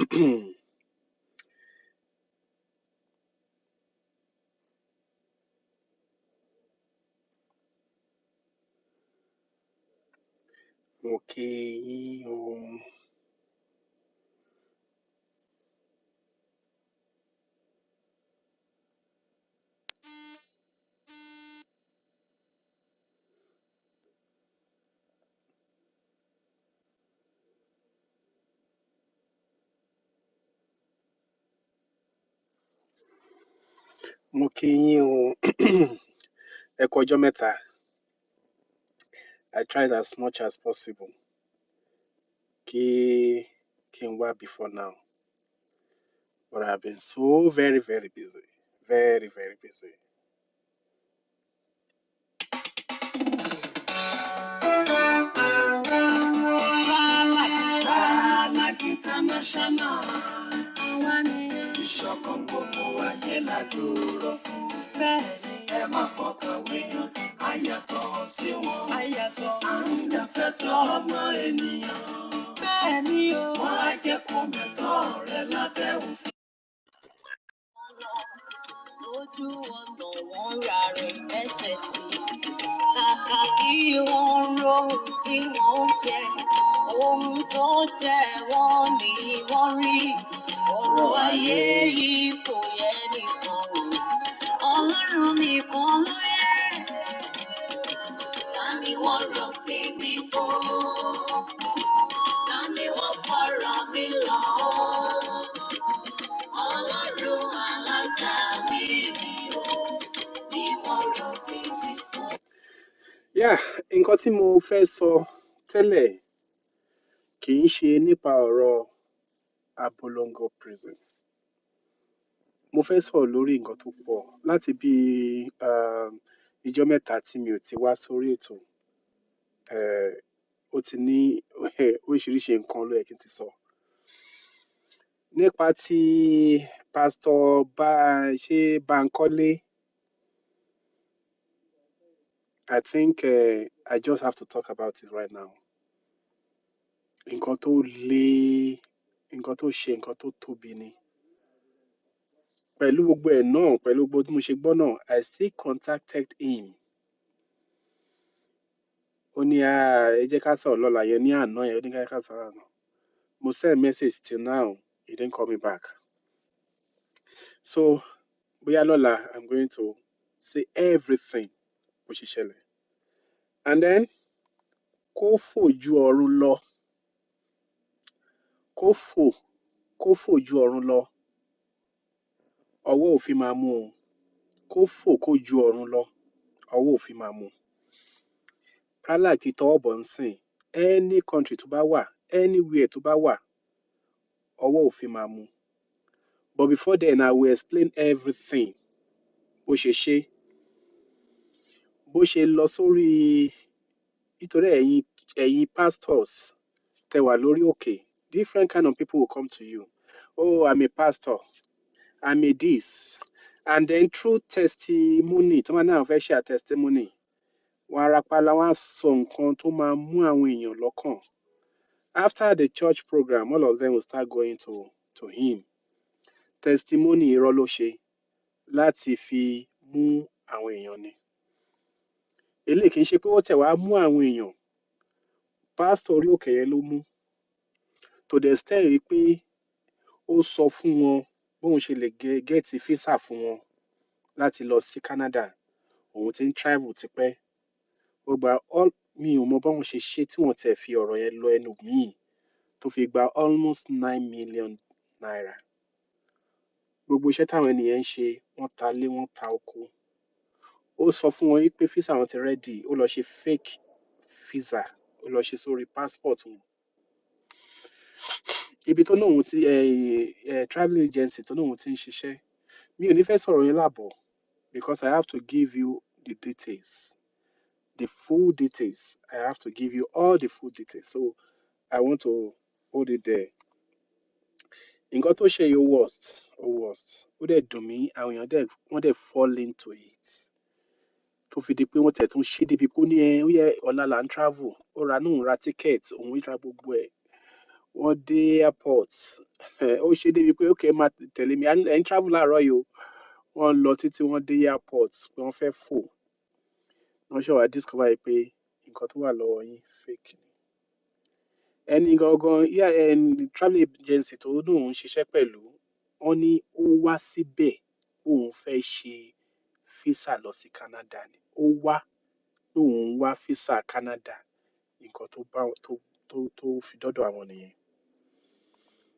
Mo kí yín o. Mo kí yín o. Ẹ kú ọjọ́ mẹ́ta. I tried as much as possible kí n wá before now, but I've been so very very busy, very very busy. International, ìṣọ̀kan gbogbo ayé la dúró fún. Bẹ́ẹ̀ni ẹ má fọkàn wéyàn, àyàtọ̀ sí wọn. À ń jàfẹ́tọ̀ ọmọ ènìyàn. Bẹ́ẹ̀ni o, wọ́n á jẹ́ kó mẹ́tọ́ rẹ lábẹ́ òfin. Lójú ọ̀nà wọn ra rẹ̀ ẹsẹ̀ sí. Kàkà kí wọ́n rohun tí wọ́n jẹ. Ohun tó tẹ́ wọ́n ní wọ́n rí. Ọ̀rọ̀ ayé yìí kò yẹ nìkan o. Ọlọ́run nìkan ló yẹ. Ta ni wọ́n rò tí mi kó? Ta ni wọ́n fọ̀rọ̀ mi lọ? Ọlọ́run alágbàwí mi o. Ni wọ́n rò tí mi kó. Yeah, nǹkan tí mo fẹ́ sọ tẹ́lẹ̀ kì í ṣe nípa ọ̀rọ̀ Abolongo prison. Mo fẹ́ sọ̀rọ̀ lórí nǹkan tó pọ̀ láti bí ìjọ́ mẹ́ta tí mi ò ti wá sórí ètò. Ó ti ní oríṣiríṣi nǹkan ló yẹ kí n ti sọ. Nípa ti Pastor Bankole, I think I just have to talk about it right now. Nǹkan tó le, nǹkan tó ṣe, nǹkan tó tóbi ni. Pẹ̀lú gbogbo ẹ̀ náà, pẹ̀lú gbogbo tí mo ṣe gbọ́ náà, I still contacted him. Ó ní ẹ jẹ́ ká sọ̀rọ̀ lọ́la yẹn ní àná yẹn, ó ní ká sọ̀rọ̀ àná. Mo send message till now, he didn't call me back. So, bóyá lọ́la, I'm going to say everything bó ṣe ṣẹlẹ̀. And then, kó fò ju ọ̀run lọ. Kó fò ju ọ̀run lọ. Ọwọ́ òfin máa mú o. Kó fò kó ju ọ̀run lọ. Ọwọ́ òfin máa mú. Prala ti tọwọ́ bọ̀ ń sìn. Any country tó bá wà, anywhere tó bá wà, ọwọ́ òfin máa mú. But before then, I will explain everything. Bó ṣe ṣe. Bó ṣe lọ sórí nítorí ẹ̀yin pastors tẹ́ wà lórí òkè. Different kind of people will come to you. Oh, I'm a pastor. I'm a this. And then through testimony, tí wọ́n náà fẹ́ share testimony, wọ́n arapala wọ́n á sọ nǹkan tó máa mú àwọn èèyàn lọ́kàn. After the church program, all of them will start going to him. Testimony irọ́ ló ṣe láti fi mú àwọn èèyàn ni. Eléyìí kì í ṣe pé ó tẹ̀ wá mú àwọn èèyàn. Pastor orí òkè yẹn ló mú. To the extent rí pé ó sọ fún wọn bóun ṣe lè gẹ́ẹ̀tì físà fún wọn láti lọ sí Canada. Òun ti ń travel tipẹ́. Ó gba mi ò mọ báwọn ṣe ṣe tí wọ́n tẹ̀ fi ọ̀rọ̀ yẹn lọ ẹnu míì tó fi gba almost 9 million naira. Gbogbo iṣẹ́ táwọn ènìyàn ń ṣe, wọ́n ta lé, wọ́n ta oko. Ó sọ fún wọn wípé físà wọn ti ready. Ó lọ ṣe fake visa. Ó lọ ṣe sórí passport wọn. Ibi tó náà òun ti travel agency tó náà òun ti ń ṣiṣẹ́. Mi ò ní fẹ́ sọ̀rọ̀ yẹn láàbọ̀ because I have to give you the details. The full details. I have to give you all the full details. So I want to hold it there. Nǹkan tó ṣe yóò worst. Ó dẹ̀ dùn mí, àwọn èèyàn wọ́n dẹ̀ fall into it. Tó fi di pé wọ́n tẹ̀ tún ṣe débi kó ní ó yẹ ọ̀la là ń travel. Ó ra ticket, òun ra gbogbo ẹ̀. Wọ́n dé airport. ó ṣe débi pé okay máa tẹ̀lé mi ẹ̀ ń travel láàárọ̀ yìí o wọ́n lọ títí wọ́n dé airport pé wọ́n fẹ́ fò wọ́n ṣe wá discover yìí pé nǹkan tó wà lọ́wọ́ yín fake ni. Ẹni gangan travel agency tó lóun ń ṣiṣẹ́ pẹ̀lú wọ́n ní ó wá síbẹ̀ òun fẹ́ ṣe visa lọ sí Canada ni ó wá lóun wá visa Canada nǹkan tó fi dọ́dọ̀ àwọn nìyẹn.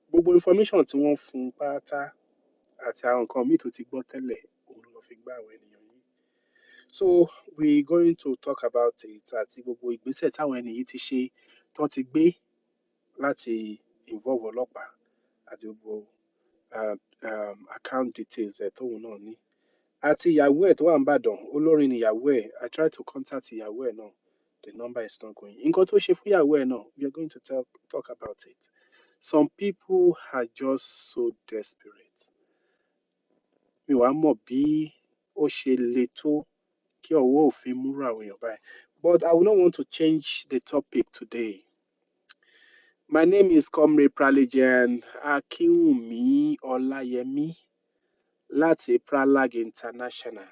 Gbogbo information tí wọ́n fún un pátá àti àwọn nǹkan míì tó ti gbọ́ tẹ́lẹ̀ òun ló fi gbá àwọn ènìyàn yìí. So we going to talk about it àti gbogbo ìgbésẹ̀ táwọn ẹni yìí ti ṣe tán ti gbé láti involve ọlọ́pàá àti gbogbo account details ẹ̀ tóun náà ní. Àti ìyàwó ẹ̀ tó wà ní Ìbàdàn olórin ni ìyàwó ẹ̀ I tried to contact ìyàwó ẹ̀ náà the number is not going. Nǹkan tó ṣe fún ìyàwó ẹ̀ náà we are going to talk about it. Some people are just so desperate. Mi wàá mọ̀ bí ó ṣe le tó kí ọwọ́ òfin múrò àwọn èèyàn báyìí. But I will not want to change the topic today. My name is Comrade Pralijan Akinwumi Ọláyẹmí láti Pralag International.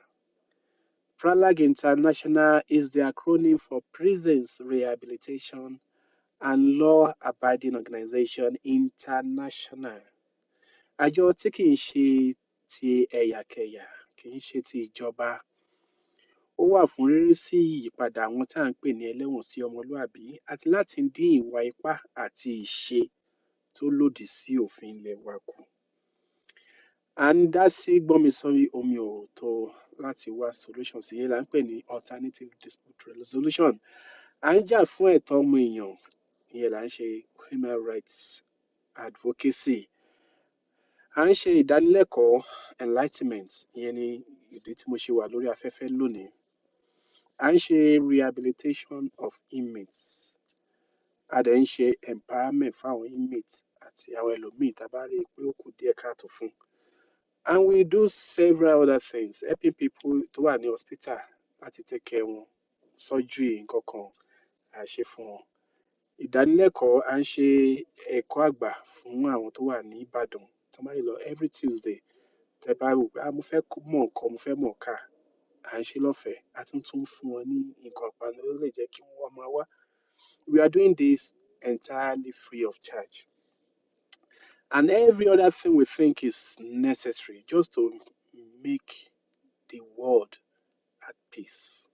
Pralag International is the acronym for Prisons Rehabilitation and Law Abiding Organization International. Àjọ tí kì í ṣe ti ẹ̀yàkẹ̀yà, kì í ṣe ti ìjọba. Ó wà fún rírí sí ìyípadà àwọn tá à ń pè ní ẹlẹ́wọ̀n sí ọmọlúàbí àti láti dín ìwà ipá àti ìṣe tó lòdì sí òfin ilẹ̀ wa kù. À ń dá sí gbọ́nmisọ́rí omi ò tó láti wá solution sí yẹn là ń pè ní alternative dispute resolution. À ń jà fún ẹ̀tọ́ ọmọ èèyàn ìyẹn là ń ṣe human rights advocacy. À ń ṣe ìdánilẹ́kọ̀ọ́ enlightenment ìyẹn ni ìdí tí mo ṣe wà lórí afẹ́fẹ́ lónìí. À ń ṣe rehabilitation of inmates. A dẹ̀ ń ṣe empowerment fáwọn inmates àti àwọn ẹlòmíì tá a bá rí i pé ó kù díẹ̀ káàtó fún. And we do several other things helping people tó wà ní hospital láti take care wọn surgery nǹkan kan à ṣe fún wọn. Ìdánilẹ́kọ̀ọ́ à ń ṣe ẹ̀kọ́ àgbà fún àwọn tó wà ní Ìbàdàn tó máa ń lọ every Tuesday tẹ bá rò pé mo fẹ́ mọ̀ nǹkan mo fẹ́ mọ̀ ká à ń ṣe lọ́fẹ̀ẹ́ a tún fún wọn ní nǹkan ìpanu ló lè jẹ́ kí wọ́n máa wá. We are doing this entirely free of charge. And every other thing we think is necessary just to make the world at peace.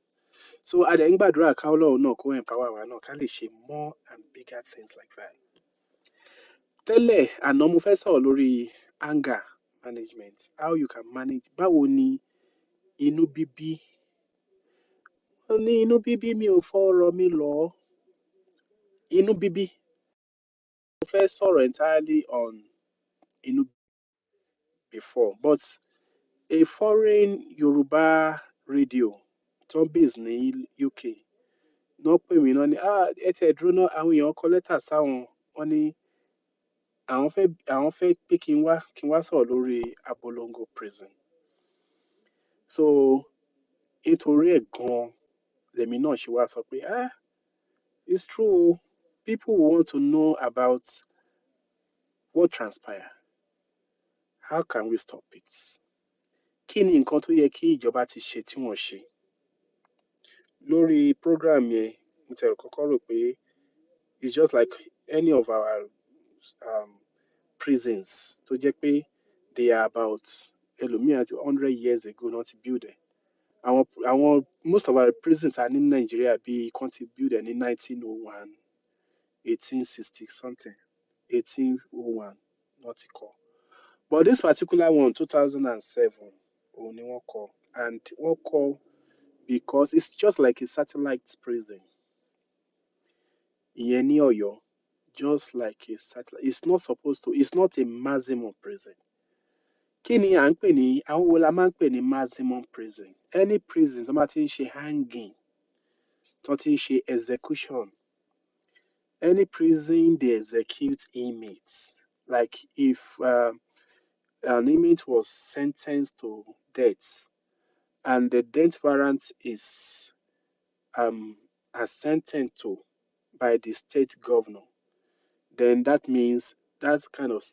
So a dẹ̀ ń gbàdúrà ká Ọlọ́run náà kó empower wa náà ká lè ṣe more and bigger things like that. Tẹ́lẹ̀ àná mo fẹ́ sọ̀rọ̀ lórí anger management, how you can manage. Báwo ni inú bíbí? Ó ní inú bíbí mi ò fọ̀rọ̀ mi lọ. Inú bíbí. Mo fẹ́ sọ̀rọ̀ entirely on inú before, but a foreign Yoruba radio tó ń base ní UK náà pè mí náà ní ẹ tiẹ̀ dúró náà àwọn èèyàn kọ lẹ́tà sáwọn wọn ní àwọn fẹ́ pé kí n wá sọ̀rọ̀ lórí Abolongo prison. So nítorí ẹ̀ gan lèmi náà ṣe wá sọ pé it's true people want to know about what transpired. How can we stop it? Kí ni nǹkan tó yẹ kí ìjọba ti ṣe tí wọ́n ṣe? Lórí program yẹn mo tẹ̀rọ kọ́kọ́ rò pé it's just like any of our prisons tó jẹ́ pé they are about ẹlòmíràn àti 100 years ago náà ti build ẹ̀. Àwọn most of our prisons are ní Nàìjíríà bíi kan ti build ẹ̀ ní 1901 1860 something 1801 náà ti kọ́. But this particular one 2007 òun ni wọ́n kọ́ and wọ́n kọ́ because it's just like a satellite prison. Ìyẹn ní Ọ̀yọ́ just like a satellite. It's not a maximum prison. Kí ni à ń pè ní àwọn wo la máa ń pè ní maximum prison? Any prison tó bá ti ń ṣe hanging tó ti ń ṣe execution. Any prison they execute inmates. Like if an inmate was sentenced to death and the death warrant is assented to by the state governor, then that means that kind of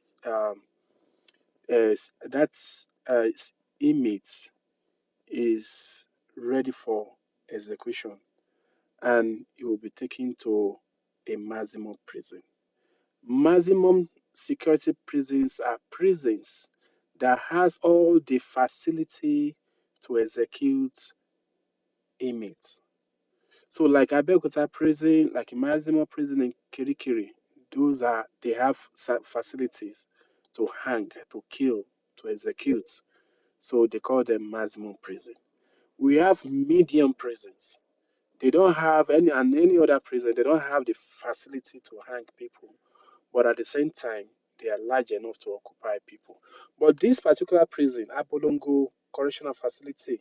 that's inmate is ready for execution, and he will be taken to a maximum prison. Maximum security prisons are prisons that has all the facility to execute inmates. So like Abeokuta prison, like a maximum prison in Kirikiri, those are they have facilities to hang, to kill, to execute. So they call them maximum prison. We have medium prisons. They don't have any other prison. They don't have the facility to hang people, but at the same time, they are large enough to occupy people. But this particular prison, Abolongo Correctional Facility,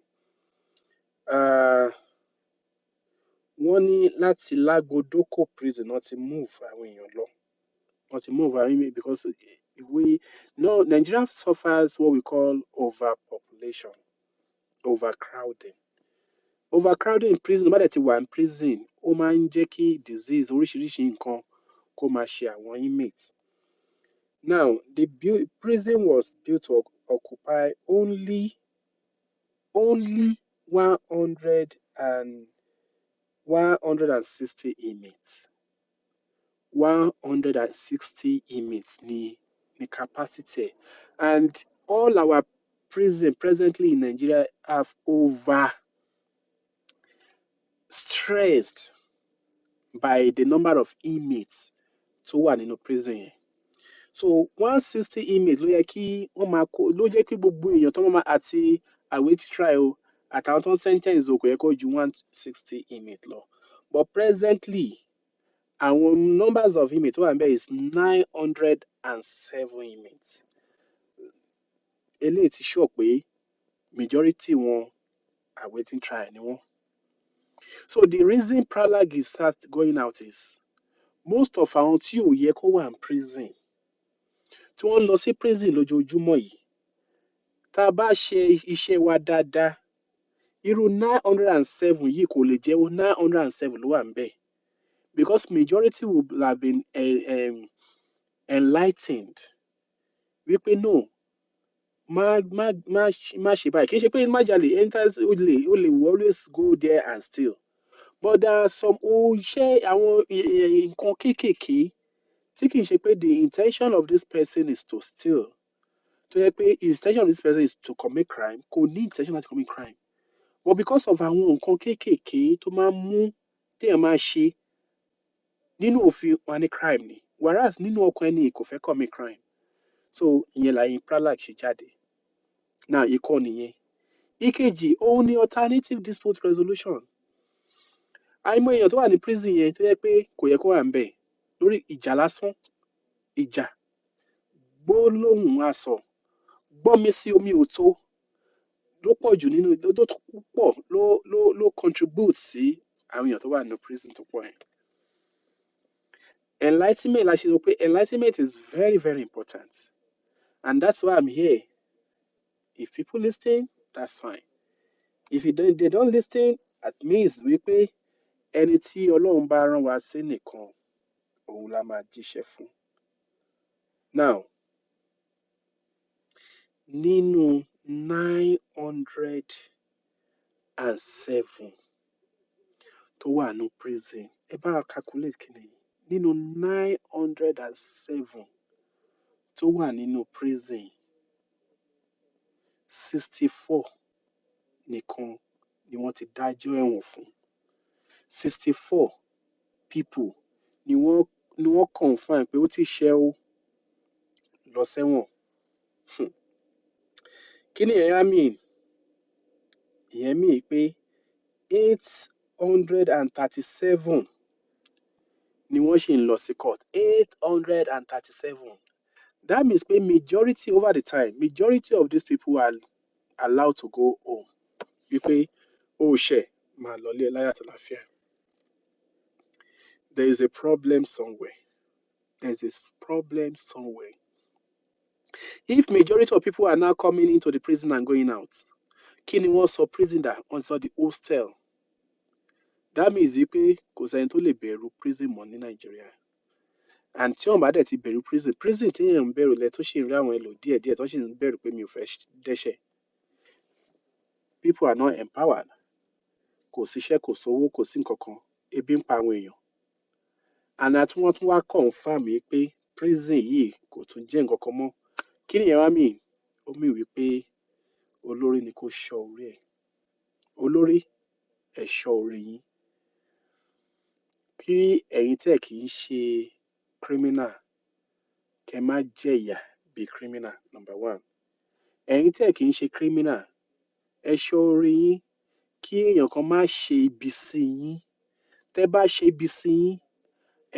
uh, wọ́n ní láti Lágbódókò prison wọ́n ti move àwọn èèyàn lọ. Wọ́n ti move àwọn èèyàn because we no Nigeria suffers what we call overpopulation, overcrowding. Overcrowding in prison, bá dẹ̀ ti wà in prison, ó máa ń jẹ́ kí disease oríṣiríṣi nǹkan kó máa ṣe àwọn inmates. Now, the prison was built to occupy only 160 inmates. 160 inmates the capacity. And all our prison presently in Nigeria have overstressed by the number of inmates tó wà nínú prison yẹn. So 160 inmates ló yẹ kí wọ́n máa kó ló jẹ́ kí gbogbo èèyàn tó máa àti await trial àtàwọn tó ń sentence o kò yẹ kó ju 160 inmates lọ. But presently, our numbers of inmates tó wà níbẹ̀ is 907 inmates. Eléyìí ti show pé majority wọn awaiting trial ni wọ́n. So the reason Pralag start going out is most of àwọn tí ò yẹ kó wà in prison tí wọ́n lọ sí prison lójoojúmọ́ yìí tá a bá ṣe iṣẹ́ wa dáadáa irú 907 yìí kò lè jẹ́ 907 ló wà níbẹ̀ because majority will have been enlightened wípé no má ṣe báyìí kì í ṣe pé má jalè enters ó lè will always go there and steal but there are some iṣẹ́ àwọn nǹkan kéékèèké tí kì í ṣe pé the intention of this person is to steal tó yẹ pé his intention of this person is to commit crime kò ní intention láti commit crime but because of àwọn nǹkan kéékèèké tó máa ń mú téèyàn máa ṣe nínú òfin wa ní crime ni whereas nínú ọkàn ẹni kò fẹ́ commit crime so ìyẹn làyìn Pralag ṣe jáde now ikọ́ nìyẹn ìkejì òun ni alternative dispute resolution àìmọ̀ èèyàn tó wà ní prison yẹn tó yẹ pé kò yẹ kó wà ń bẹ̀ lórí ìjà lásán ìjà gbólóhùn asọ̀ gbọ́mi sí omi ò tó ló pọ̀ jù nínú ló pọ̀ ló contribute sí àwọn èèyàn tó wà nínú prison tó pọ̀ yẹn. Enlightenment la ṣe sọ pé enlightenment is very very important and that's why I'm here. If people listen, that's fine. If they don't listen, at means wípé ẹni tí Ọlọ́run bá rán wa sí nìkan òun la máa jíṣẹ́ fún. Now, nínú 907 tó wà ní prison ẹ bá wa calculate kí ni nínú 907 tó wà nínú prison 64 nìkan ni wọ́n ti dájọ́ ẹ̀wọ̀n fún 64 people ni wọ́n confirm pé ó ti ṣẹ̀ ó lọ sẹ́wọ̀n. Kí ni ìyẹn mean? Ìyẹn mean pé 837 ni wọ́n ṣì ń lọ sí court 837. That means pé majority over the time majority of these people are allowed to go home wípé ó ṣẹ̀ máa lọlé láyọ̀ àti àlàáfíà. There is a problem somewhere. There is a problem somewhere. If majority of people are now coming into the prison and going out, kí ni wọ́n sọ prison dà wọ́n sọ the hostel. That means pé kò sẹ́ni tó lè bẹ̀rù prison mọ́ ní Nàìjíríà. and tí wọ́n bá dẹ̀ ti bẹ̀rù prison tí èèyàn ń bẹ̀rù lẹ tó ṣì ń rí àwọn èlò díẹ̀díẹ̀ tó ṣì ń bẹ̀rù pé mi ò fẹ́ dẹ́ṣẹ̀. People are not empowered. Kò síṣẹ́, kò sówó, kò sí nǹkan kan, ebi ń pa àwọn èèyàn. And àti wọ́n tún wá confirm yìí pé prison yìí kò tún jẹ́ nǹkan kan mọ́. Kí nìyẹn wá mean? Ó mean wípé olórí ni kó ṣọ́ orí ẹ̀. Olórí, ẹ ṣọ́ orí yín. Kí ẹ̀yin tẹ́ kì í ṣe criminal, kẹ́ má jẹ̀yà bí criminal, number one. Ẹ̀yin tẹ́ kì í ṣe criminal, ẹ ṣọ́ orí yín kí èèyàn kan má ṣe ibi sí yín. Tẹ́ bá ṣe ibi sí yín,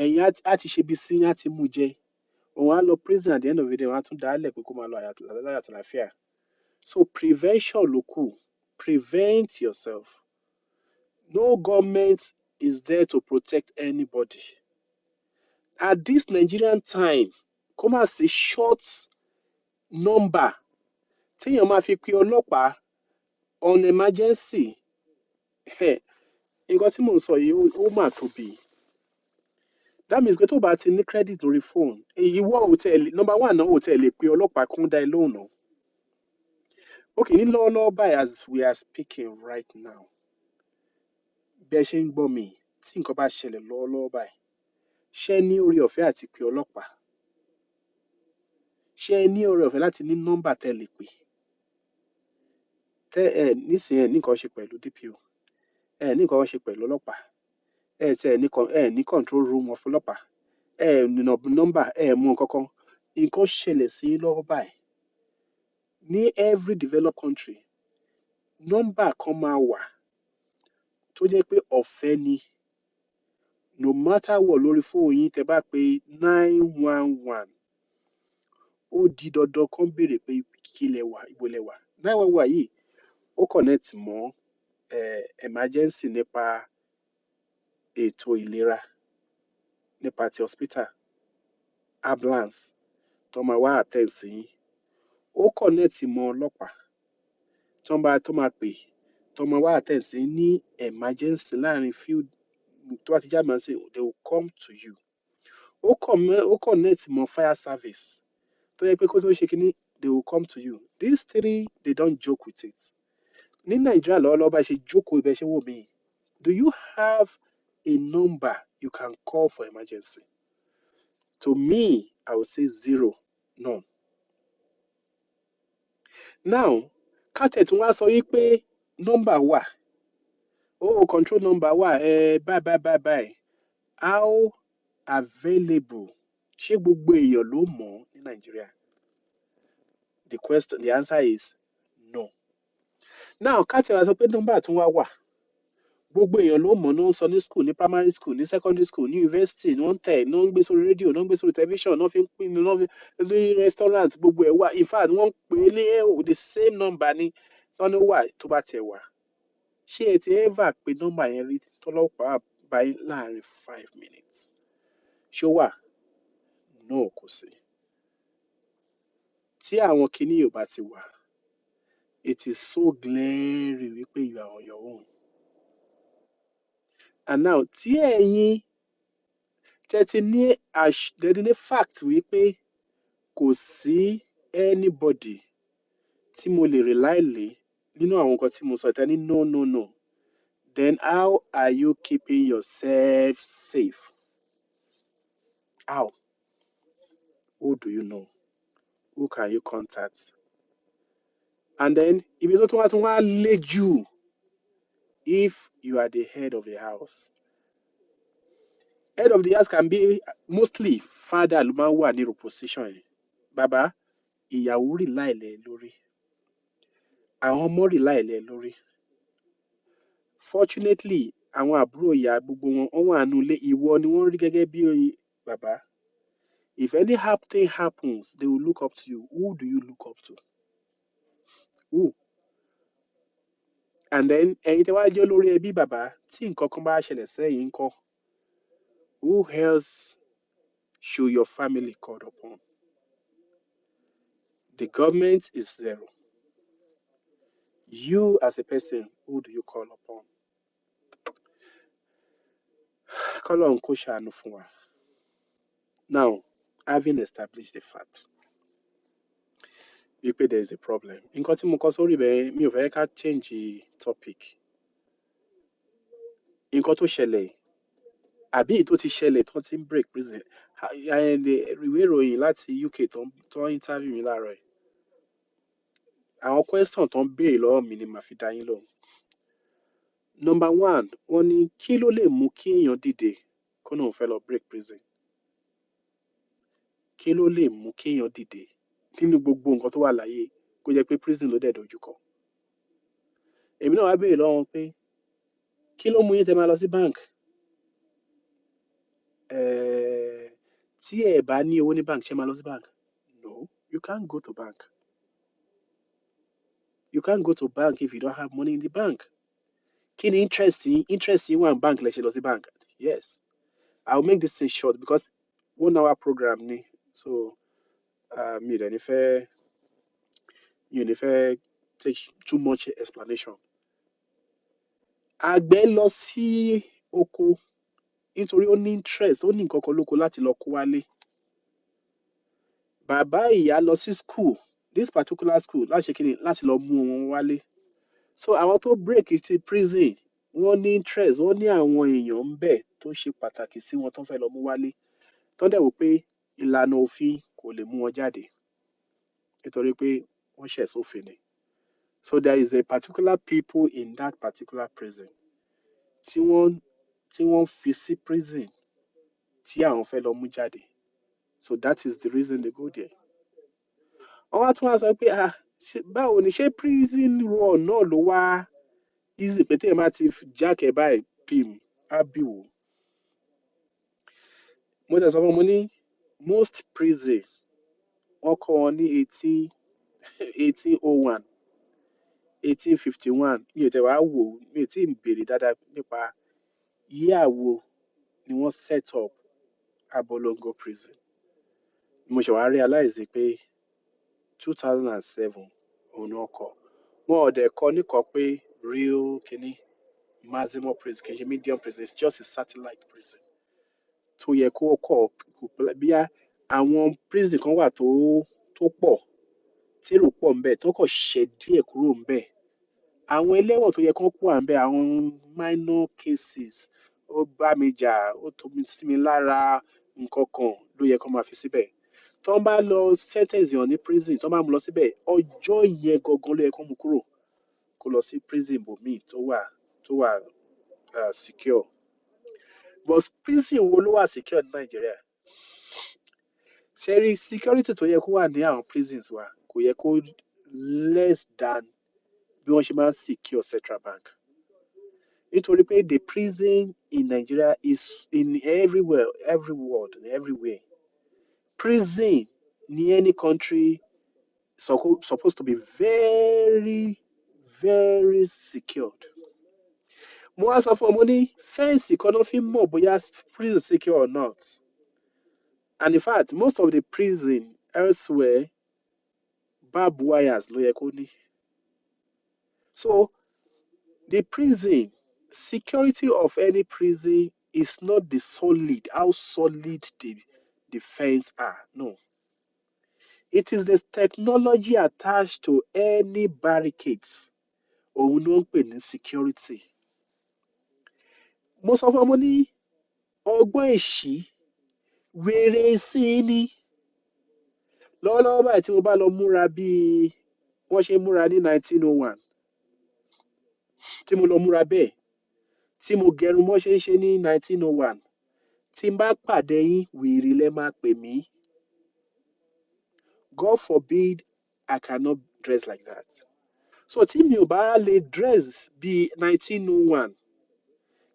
ẹ̀yin á ti ṣe ibi sí yín, á ti mú jẹ. Òun á lọ prison at the end of the day, wọ́n á tún dá lẹ̀ pé kó máa lọ láyọ̀ àtàlàáfíà. So prevention ló kù. Prevent yourself. No government is there to protect anybody. At this Nigerian time, kó má sí short number téèyàn máa fi pe ọlọ́pàá on emergency. Nǹkan tí mò ń sọ yìí ó mà tóbi. That means pé tó bá ti ní credit lórí phone, ìwọ ò tẹ̀ number one náà ò tẹ̀ lè pe ọlọ́pàá kún dá ẹ lóhùn náà. Okay, ní lọ́wọ́lọ́wọ́ báyìí as we are speaking right now, bí ẹ ṣe ń gbọ́ mi, tí nǹkan bá ṣẹlẹ̀ lọ́wọ́lọ́wọ́ báyìí, ṣé ẹ ní oore ọ̀fẹ́ àti pe ọlọ́pàá? Ṣé ẹ ní oore ọ̀fẹ́ láti ní nọ́mbà tẹ́ lè pè? Nísìnyí ẹ ní nǹkan ṣe pẹ̀lú DPO, ẹ ní nǹkan ṣe pẹ̀lú ọlọ́pàá, ẹ ní control room of ọlọ́pàá, ẹ ní nọ́mbà, ẹ mú nǹkan kan. Nǹkan ṣẹlẹ̀ sí lọ́wọ́ báyìí. Ní every developed country, nọ́mbà kan máa wà tó jẹ́ pé ọ̀fẹ́ ni. No matter what lórí fóònù yín tẹ́ bá pè 911, ó di dandan kán béèrè pé kí lẹ wà, ibo lẹ wà. 911 yìí ó connect mọ́ emergency nípa ètò ìlera, nípa ti hospital, ambulance tó máa wá attend sí yín. Ó connect mọ́ ọlọ́pàá tó máa pè tó máa wá attend sí ní emergency láàrin few tó bá ti já màá sí, they will come to you. Ó connect mọ́ fire service tó yẹ pé kó tó ṣe kínní, they will come to you. These three, they don't joke with it. Ní Nàìjíríà lọ́wọ́lọ́wọ́ bá ṣe jókòó ibẹ̀ ṣe wò mí, do you have a number you can call for emergency? To me, I would say zero, none. Now, kátẹ̀ tí wọ́n á sọ yí pé nọ́mbà wà, control number wà, bye. How available? Ṣé gbogbo èèyàn ló mọ̀ ní Nàìjíríà? The answer is no. Now, kátẹ̀ wá sọ pé nọ́mbà tún wá wà. Gbogbo èèyàn ló mọ̀, náà ń sọ ní school, ní primary school, ní secondary school, ní university, ní wọ́n ń tẹ̀, náà ń gbé sórí rédíò, náà ń gbé sórí television, náà fi ń pín náà fi ní restaurant, gbogbo ẹ̀ wà. In fact, wọ́n ń pè é ní the same number ni wọ́n ní wà tó bá tiẹ̀ wà. Ṣé ẹ ti ever pe nọ́mbà yẹn rí tọ́lọ́pàá bá yín láàrin 5 minutes? Ṣé ó wà? No, kò sí. Tí àwọn kinní yóò bá ti wà, it is so glaring wípé you are on your own. And now, tí ẹ̀yin tẹ́tí ní fact wípé kò sí anybody tí mo lè rely lé nínú àwọn nǹkan tí mo sọ ìta ní no, then how are you keeping yourself safe? How? Who do you know? Who can you contact? And then, ibi tó tún wá lé jù, if you are the head of the house. Head of the house can be mostly father ló máa ń wà ní position yẹn. Bàbá, ìyàwó rely lé lórí. Àwọn ọmọ rely lé lórí. Fortunately, àwọn àbúrò ìyá gbogbo wọn wà nínú ilé, ìwọ ni wọ́n rí gẹ́gẹ́ bí bàbá. If any thing happens, they will look up to you. Who do you look up to? Who? And then, ẹ̀yin tẹ́ wá jẹ́ olórí ẹbí bàbá, tí nǹkan kan bá ṣẹlẹ̀ sẹ́yìn ńkọ́, who else should your family call upon? The government is zero. You as a person, who do you call upon? Kọ́lọ́run kó ṣàánú fún wa. Now, having established the fact wípé there is a problem, nǹkan tí mo kọ sórí bẹ́ẹ̀ mi ò fẹ́ ká change topic. Nǹkan tó ṣẹlẹ̀ àbí èyí tó ti ṣẹlẹ̀ tó ti ń break prison ìwé ìròyìn láti UK tó ń interview mi láàárọ̀ yìí. Àwọn question tó ń béèrè lọ́wọ́ mi ni màá fi dá yín lóhùn. Number one, wọ́n ní kí ló lè mú kí èèyàn dìde kó náà fẹ́ lọ break prison? Kí ló lè mú kí èèyàn dìde nínú gbogbo nǹkan tó wà láyé kó jẹ́ pé prison ló dẹ̀ dojú kọ? Èmi náà wá béèrè lọ́wọ́ wọn pé kí ló mú yín tẹ́ máa lọ sí bank? Tí ẹ bá ní owó ní bank, ṣé máa lọ sí bank? No, you can't go to bank. You can't go to bank if you don't have money in the bank. Kí ni interest yín? Interest yín wà ní bank lẹ ṣe lọ sí bank? Yes. I'll make this thing short because 1 hour program ni. So mi ò ní fẹ́ take too much explanation. Àgbẹ̀ lọ sí oko nítorí ó ní interest, ó ní nǹkan kan lóko láti lọ kó wálé. Bàbá ìyá lọ sí school, this particular school, láti ṣe kíni, láti lọ mú wọn wálé. So àwọn tó break ti prison, wọ́n ní interest, wọ́n ní àwọn èèyàn ń bẹ̀ tó ṣe pàtàkì sí wọn tó fẹ́ lọ mú wálé. Tó dẹ̀ wò pé ìlànà òfin kò lè mú wọn jáde nítorí pé wọ́n ṣẹ̀ sófin ni. So there is a particular people in that particular prison tí wọ́n fi sí prison tí àwọn fẹ́ lọ mú jáde. So that is the reason they go there. Wọ́n wá tún wá sọ pé báwo ni ṣé prison run náà ló wá easy pé téèyàn bá ti jákè báyìí pim á bì wò. Mo tẹ̀ sọ fún mo ní most prison wọ́n kọ́ wọn ní 1801 1851 mi ò tẹ̀ wá wò mi ò tí ì béèrè dáadáa nípa year wo ni wọ́n set up Abolongo prison. Mo ṣe wá realize pé 2007 òun náà kọ́. Wọn ò dẹ̀ kọ́ níkọ́ pé real kìíní maximum prison kì í ṣe medium prison, it's just a satellite prison. Tó yẹ kó kọ́ bí àwọn prison kan wà tó pọ̀ tí èrò pọ̀ ń bẹ̀ tó kọ̀ ṣẹ́ díẹ̀ kúrò ń bẹ̀. Àwọn ẹlẹ́wọ̀n tó yẹ kó kú à ń bẹ̀ àwọn minor cases ó bá mi jà ó tó mi sí mi lára nǹkan kan ló yẹ kó máa fi síbẹ̀. Tó ń bá lọ sentence yàn ní prison tó bá mú lọ síbẹ̀ ọjọ́ yẹn gangan ló yẹ kó mú kúrò kó lọ sí prison bòmíì tó wà secure. But prison wo ló wà secure ní Nàìjíríà? Ṣé rí security tó yẹ kó wà ní àwọn prisons wa kò yẹ kó less than bí wọ́n ṣe máa ń secure Central Bank. Nítorí pé the prison in Nigeria is in everywhere. Prison in any country supposed to be very, very secured. Mo wá sọ fún ọmọ ní fẹ́ǹsì kan ló fi mọ̀ bóyá prison secure or not. And in fact, most of the prison elsewhere, barbed wires ló yẹ kó ní. So the prison, security of any prison is not how solid the fence are. No. It is the technology attached to any barricades. Òun ló ń pè ní security. Mo sọ fún ọmọ ní ọgbọ́n èṣí wèrè sí ní. Lọ́wọ́lọ́wọ́ báyìí tí mo bá lọ múra bí wọ́n ṣe múra ní 1901 tí mo lọ múra bẹ́ẹ̀ tí mo gẹrun mọ́ ṣe ń ṣe ní 1901 tí n bá pàdé yín wèrè lẹ máa pè mí. God forbid I cannot dress like that. So tí mi ò bá lè dress bí 1901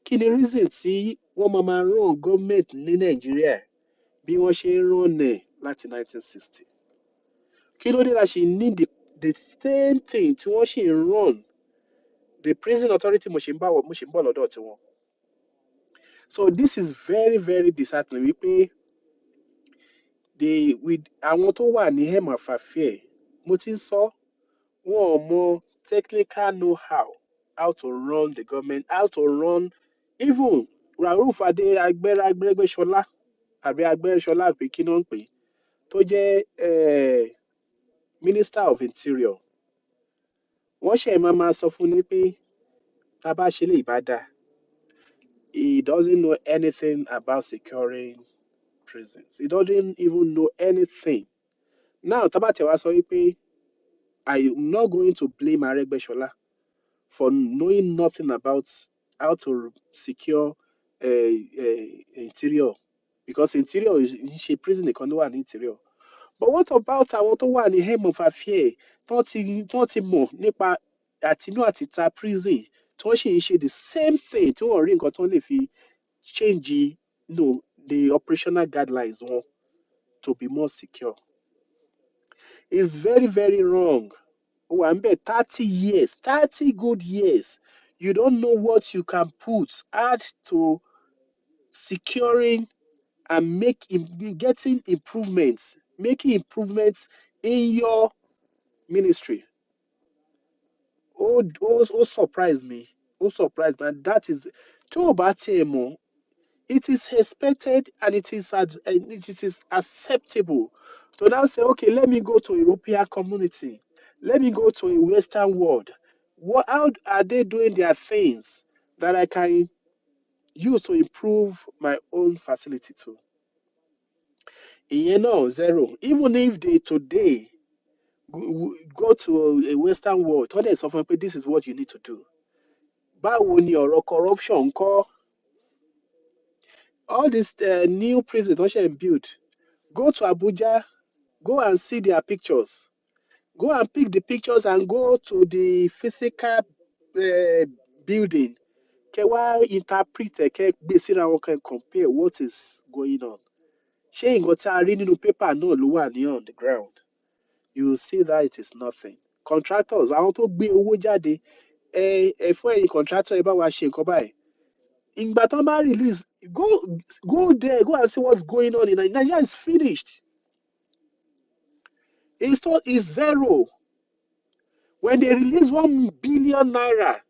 kí ni reason tí wọ́n máa run government ní Nàìjíríà bí wọ́n ṣe ń run ẹ̀ láti 1960? Kí ló dé la ṣe need the same thing tí wọ́n ṣe ń run the prison authority mo ṣe ń bọ̀ lọ́dọ̀ tiwọn. So this is very, very disheartening wípé àwọn tó wà ní helm of affair mo ti ń sọ wọn ò mọ technical know-how to run the government, how to run even Rauf Agbẹ́gbẹ́ṣọlá àbí Agbẹ́ṣọlá àbí kí náà ń pè tó jẹ́ Minister of Interior wọ́n ṣe máa sọ fún ni pé tá a bá ṣe lè bá dáa he doesn't know anything about securing prisons he doesn't even know anything now tá a bá tẹ̀ wá sọ wípé I am not going to blame Aregbesola for knowing nothing about how to secure interior because interior is ṣe prison nìkan ló wà ní interior but what about àwọn tó wà ní helm of affair tán ti mọ̀ nípa àtinú àtìta prison tí wọ́n sì ń ṣe the same thing tí wọ́n rí nǹkan tán lè fi change the operational guidelines wọn to be more secure it's very very wrong. Oh, I'm bet 30 years, 30 good years. You don't know what you can add to securing and getting improvements, making improvements in your ministry. Oh, surprised me. Oh, surprised me. And that is, it is expected and it is acceptable to now say, okay, let me go to a European community. Let me go to a Western world. How are they doing their things that I can use to improve my own facility too? Ìyẹn náà zero. Even if they today go to a Western world, tell them something, this is what you need to do. Báwo ni ọ̀rọ̀ corruption ńkọ́? All these new prisons don't share build. Go to Abuja, go and see their pictures. Go and pick the pictures and go to the physical building. Kẹ́ wá interpret kẹ́ gbé síra wọn kẹ́ compare what is going on. Ṣé nǹkan tí a rí nínú paper náà ló wà ní on the ground? You will see that it is nothing. Contractors, àwọn tó gbé owó jáde, fún ẹ̀yin contractor ẹ bá wa ṣe nǹkan báyìí. Ìgbà tán bá release, go there, go and see what's going on in Nigeria. Nigeria is finished. It's zero. When they release 1 billion naira,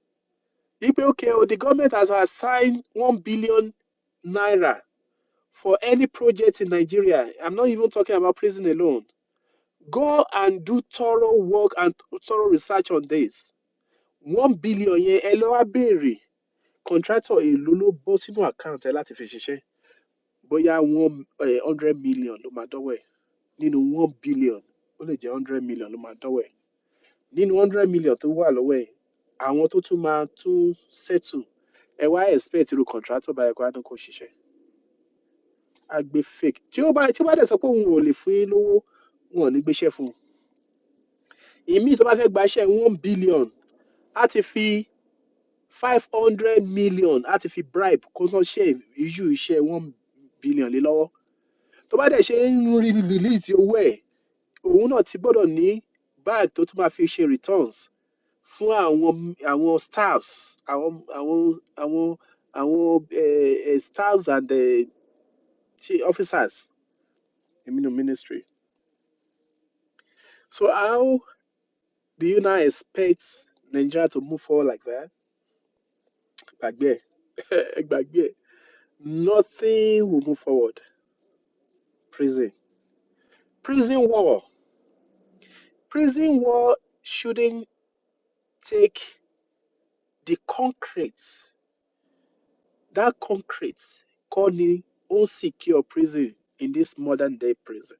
the government has assigned 1 billion naira for any project in Nigeria. I'm not even talking about prison alone. Go and do thorough work and thorough research on this. 1 billion yẹn ẹ lọ wá béèrè contractor èlò ló bọ́ sínú account ẹ láti fi ṣiṣẹ́. Bóyá 100 million ló máa dọ́wọ́ ẹ̀. Nínú 1 billion ó lè jẹ́ 100 million ló máa dọ́wọ́ ẹ̀. Nínú 100 million tó wà lọ́wọ́ ẹ̀ àwọn tó tún máa tún settle ẹ wá expect irú contractor báyìí kó adún kó ṣiṣẹ́. Agbe fake tí ó bá dẹ̀ sọ pé òun ò lè fún yín lówó wọn ò ní gbéṣẹ́ fún un. Ìmíì tó bá fẹ́ gbaṣẹ́ 1 billion á ti fi 500 million á ti fi bribe kó tán ṣe iṣẹ́ 1 billion lé lọ́wọ́. Tó bá dẹ̀ ṣe ń release owó ẹ̀ òun náà ti gbọ́dọ̀ ní bag tó tún máa fi ṣe returns fún àwọn staffs àwọn staffs and officers in the ministry. So how do you now expect Nigeria to move forward like that? Gbàgbé. Nothing will move forward. Prison war. Prison war shouldn't take the concrete. That concrete called the unsecure prison in this modern day prison.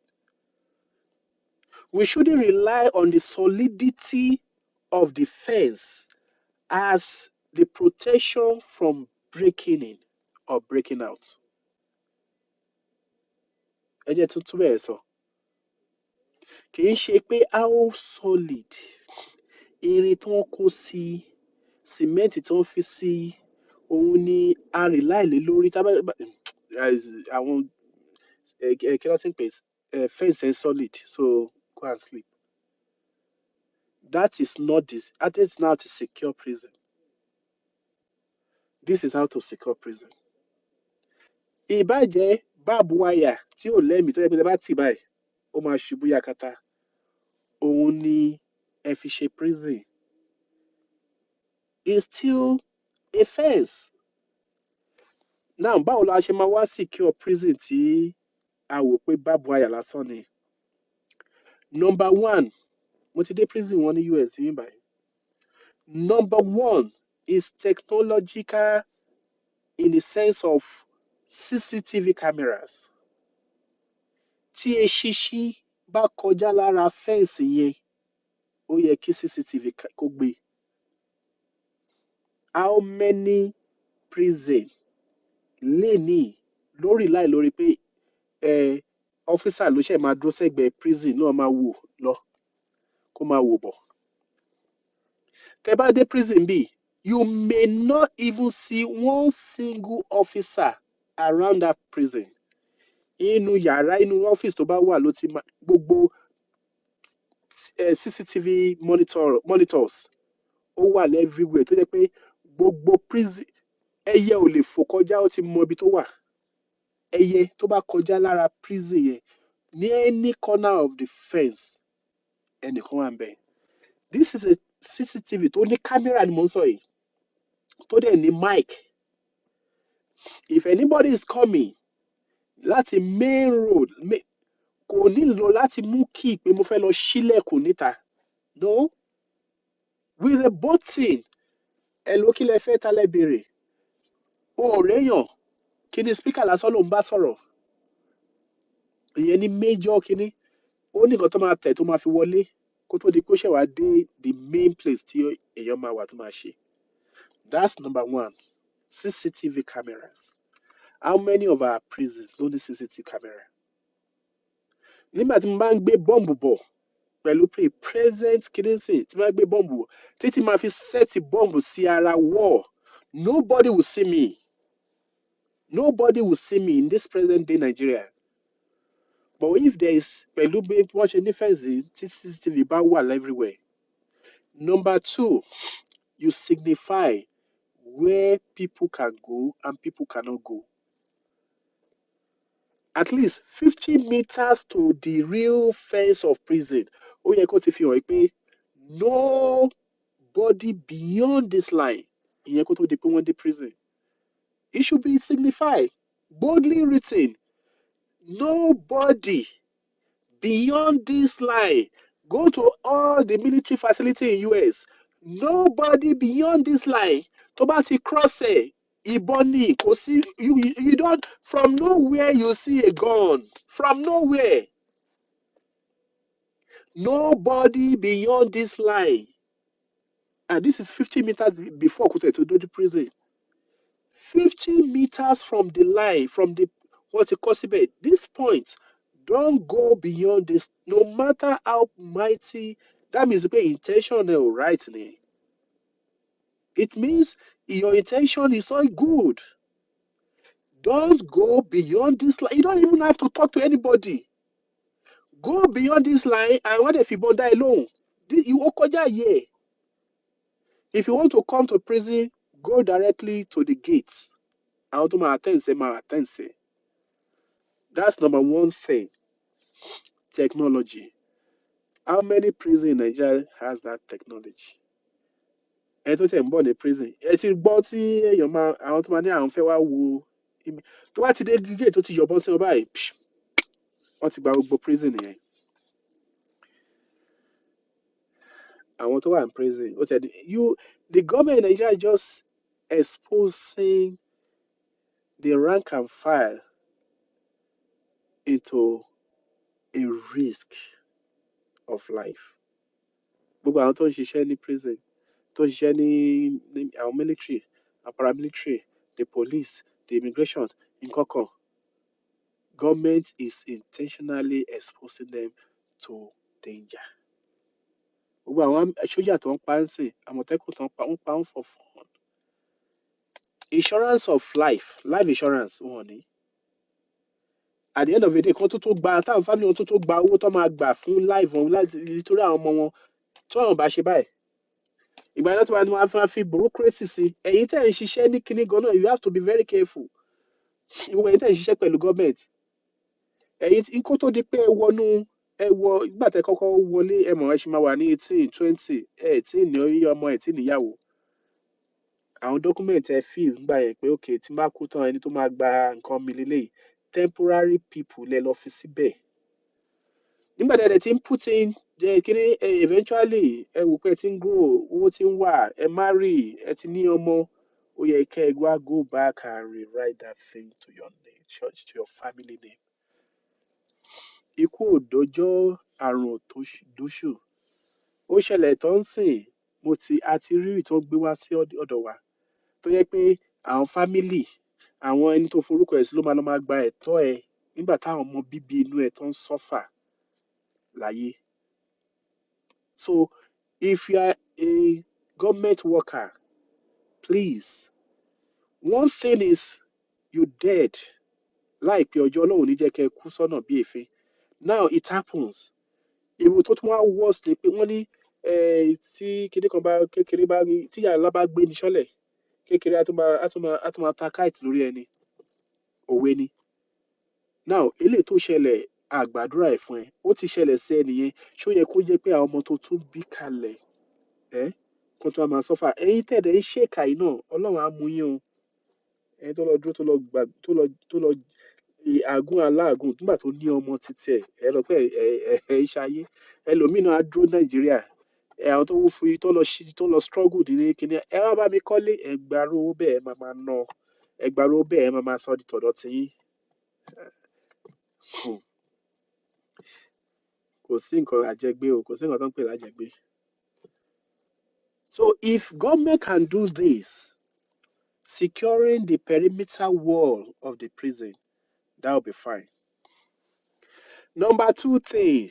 We shouldn't rely on the solidity of the fence as the protection from breaking in or breaking out. Ẹ jẹ́ tuntun bẹ́ẹ̀ sọ. Kì í ṣe pé how solid irin tí wọ́n kó sí cement tí wọ́n fi sí òun ni a rely lé lórí àwọn kí ló ti ń pè fence and solid so go and sleep. That is not how to secure prison. This is how to secure prison. Ìbàjẹ́ barbed wire tí ò lẹ́mìí tó yẹ pé tẹ́ bá tì báyìí ó máa ṣubú yakata òun ni ẹ fi ṣe prison. It's still a fence. Now báwo la ṣe máa wá secure prison tí a wò pé bábu àyà lásán ni. Number one, mo ti dé prison wọn ní US yìí báyìí. Number one is technological in the sense of CCTV cameras. Tí eṣinṣin bá kọjá lára fẹ́ǹsì yẹn, ó yẹ kí CCTV kó gbé. How many prison lè ní lórí láì lórí pé officer ló ṣe máa dúró sẹ́gbẹ̀ẹ́ prison náà máa wò lọ kó máa wò bọ̀. Tẹ́ bá dé prison bí, you may not even see one single officer around that prison. Inú yàrá inú office tó bá wà ló ti máa gbogbo CCTV monitors ó wà everywhere tó jẹ́ pé gbogbo prison ẹyẹ ò lè fò kọjá ó ti mọ ibi tó wà. Ẹyẹ tó bá kọjá lára prison yẹn ní any corner of the fence ẹnìkan wà ńbẹ̀. This is a CCTV tó ní camera ni mo ń sọ yìí tó dẹ̀ ní mic. If anybody is coming láti main road kò nílò láti mú key pé mo fẹ́ lọ ṣílẹ̀kùn níta. No, with a button ẹ ló kí lẹ fẹ́ ta lẹ béèrè. O ò réyàn kí ni speaker lásán ló ń bá sọ̀rọ̀. Ìyẹn ní major kíní ó ní nǹkan tó máa tẹ̀ tó máa fi wọlé kó tó di kó ṣẹ̀ wá dé the main place tí èèyàn máa wà tó máa ṣe. That's number one, CCTV cameras. How many of our prisons ló ní CCTV camera? Nígbà tí mo bá ń gbé bọ́ǹbù bọ̀ pẹ̀lú pé present kìnìún tí mo bá gbé bọ́ǹbù bọ̀ títí máa fi sẹ́ẹ̀tì bọ́ǹbù sí ara wall, nobody will see me. Nobody will see me in this present day Nigeria. But if there is pẹ̀lú bí wọ́n ṣe ní fẹ́ǹsì tí CCTV bá wà everywhere. Number two, you signify where people can go and people cannot go. At least 50 meters to the real fence of prison. Ó yẹ kó ti fi hàn pé nobody beyond this line. Ìyẹn kó tó di pé wọ́n dé prison. It should be signified, boldly written. Nobody beyond this line. Go to all the military facility in US. Nobody beyond this line. Tó bá ti cross ẹ̀, ìbọn ni kò sí you don't from nowhere you see a gun. From nowhere. Nobody beyond this line. And this is 50 meters before Kute to do the prison. 50 meters from the line, from the what you call it, this point, don't go beyond this, no matter how mighty. That means the intentional, right? It means your intention is not good. Don't go beyond this line. You don't even have to talk to anybody. Go beyond this line, and what if you die alone? You okoja here. If you want to come to prison, go directly to the gates. That's number one thing. Technology. How many prisons in Nigeria has that technology? Ẹ tó tẹ̀ ń bọ̀ ní prison. Ẹ ti gbọ́ tí èèyàn máa àwọn tó máa ní àwọn fẹ́ wá wo tó bá ti dé gate tó ti yọ̀bọ̀n sí wọn báyìí wọ́n ti gba gbogbo prison yẹn. Àwọn tó wà ní prison ó tẹ̀ the government in Nigeria is just exposing the rank and file into a risk of life. Gbogbo àwọn tó ń ṣiṣẹ́ ní prison, tó ń ṣiṣẹ́ ní àwọn military, àwọn paramilitary, the police, the immigration, nǹkan kan. Government is intentionally exposing them to danger. Gbogbo àwọn sójà tó ń pa ń sìn, àmọ̀tẹ́kùn tó ń pa ń for fun. Insurance of life insurance wọn ni. At the end of the day kan tó gba táwọn family wọn tó gba owó tó máa gbà fún life wọn nítorí àwọn ọmọ wọn tí wọn bá ṣe báyìí. Ìgbà yẹn tó wà ní wọn á fi bureaucracy sí. Ẹ̀yin tẹ́ ń ṣiṣẹ́ ní kinní gan náà, you have to be very careful. Ìwọ ẹ̀yin tẹ́ ń ṣiṣẹ́ pẹ̀lú government. Ẹ̀yin kó tó di pé ìgbà tẹ́ kọ́kọ́ wọlé ẹ mọ̀ ẹ ṣì máa wà ní 18, 20, tí ní orí ọmọ ẹ̀ tí níyàwó. Àwọn document ẹ fill nígbà yẹn pé okay tí n bá kú tán ẹni tó máa gba nǹkan mi lélẹ́yìí. temporary people lẹ lọ fi síbẹ̀ nígbà tí ẹ ti ń put in kíní eventually ẹ wò pé ẹ ti ń grow owó ti ń wà ẹ marry ẹ ti ní ọmọ ó yẹ kẹ́ ẹ wá go back and rewrite that thing to your name church to your family name ikú òdòjọ́ àrùn dóṣù ó ṣẹlẹ̀ tó ń sìn a ti rí ìtàn gbé wá sí ọ̀dọ̀ wa tó yẹ pé àwọn family àwọn ẹni tó forúkọ ẹ̀ sí ló máa gba ẹ̀tọ́ ẹ nígbà táwọn ọmọ bíbí inú ẹ̀ tó ń suffer láyé. So if you are a government worker, please, one thing is you dead láìpẹ́ ọjọ́ Ọlọ́run ní jẹ́ kẹ́ kú sọ́nà bí èéfín. Now it happens. Èrò tó tún wá worse ni pé wọ́n ní tí kinní kan bá kékeré bá tí yàrá bá gbé ní sọ́lẹ̀ kékeré á tún máa ta kite lórí ẹni òwe ni. Now eléyìí tó ṣẹlẹ̀ àgbàdúrà ẹ̀ fún ẹ ó ti ṣẹlẹ̀ sí ẹnìyẹn ṣó yẹ kó jẹ́ pé àwọn ọmọ tó tún bí kalẹ̀ kó tó máa sọ́fà ẹ̀yin tẹ̀dẹ̀ ń ṣèkà yìí náà Ọlọ́run á mú yín o ẹni tó lọ dúró tó lọ àgún aláàgùn nígbà tó ní ọmọ títí ẹ lọ pé ẹ ṣayé ẹlòmíín náà á dúró Nàìjíríà àwọn tó fi tó lọ struggle ní kíní ẹ wá bá mi kọ́lé ẹgbàárò owó bẹ́ẹ̀ máa ná ẹgbàárò owó bẹ́ẹ̀ máa sọ di tọ̀dọ̀ tiyín kò sí nǹkan àjẹgbé o kò sí nǹkan tó ń pè lájẹgbé. So if government can do this, securing the perimeter wall of the prison, that will be fine. Number 2 thing,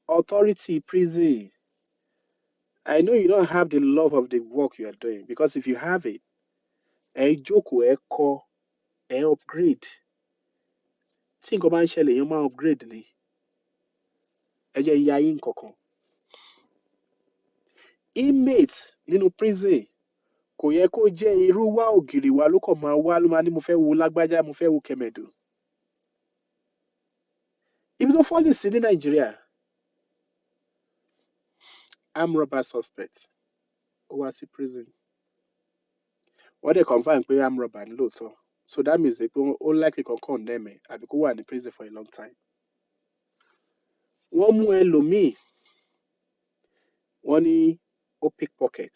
authority prison. I know you don't have the love of the work you are doing because if you have it, ẹ jókòó ẹ kọ́ ẹ upgrade. Tí nǹkan bá ń ṣẹlẹ̀ èèyàn máa upgrade ni. Ẹ jẹ́ ìyá yín kankan. Inmate nínú prison kò yẹ kó jẹ́ irú wá ògiri wa ló kàn máa wá ló máa ní mo fẹ́ wo lágbájá mo fẹ́ wo kẹmẹ̀dù. Ibi tó fọ́lì sí ní Nàìjíríà armed robber suspect ó wá sí prison wọ́n dẹ̀ confirm pé armed robber ní lóòótọ́ so that means pé ó likely kan condemn ẹ̀ àbí kó wà ní prison for a long time. Wọ́n mú ẹlòmíì wọ́n ní ó pickpocket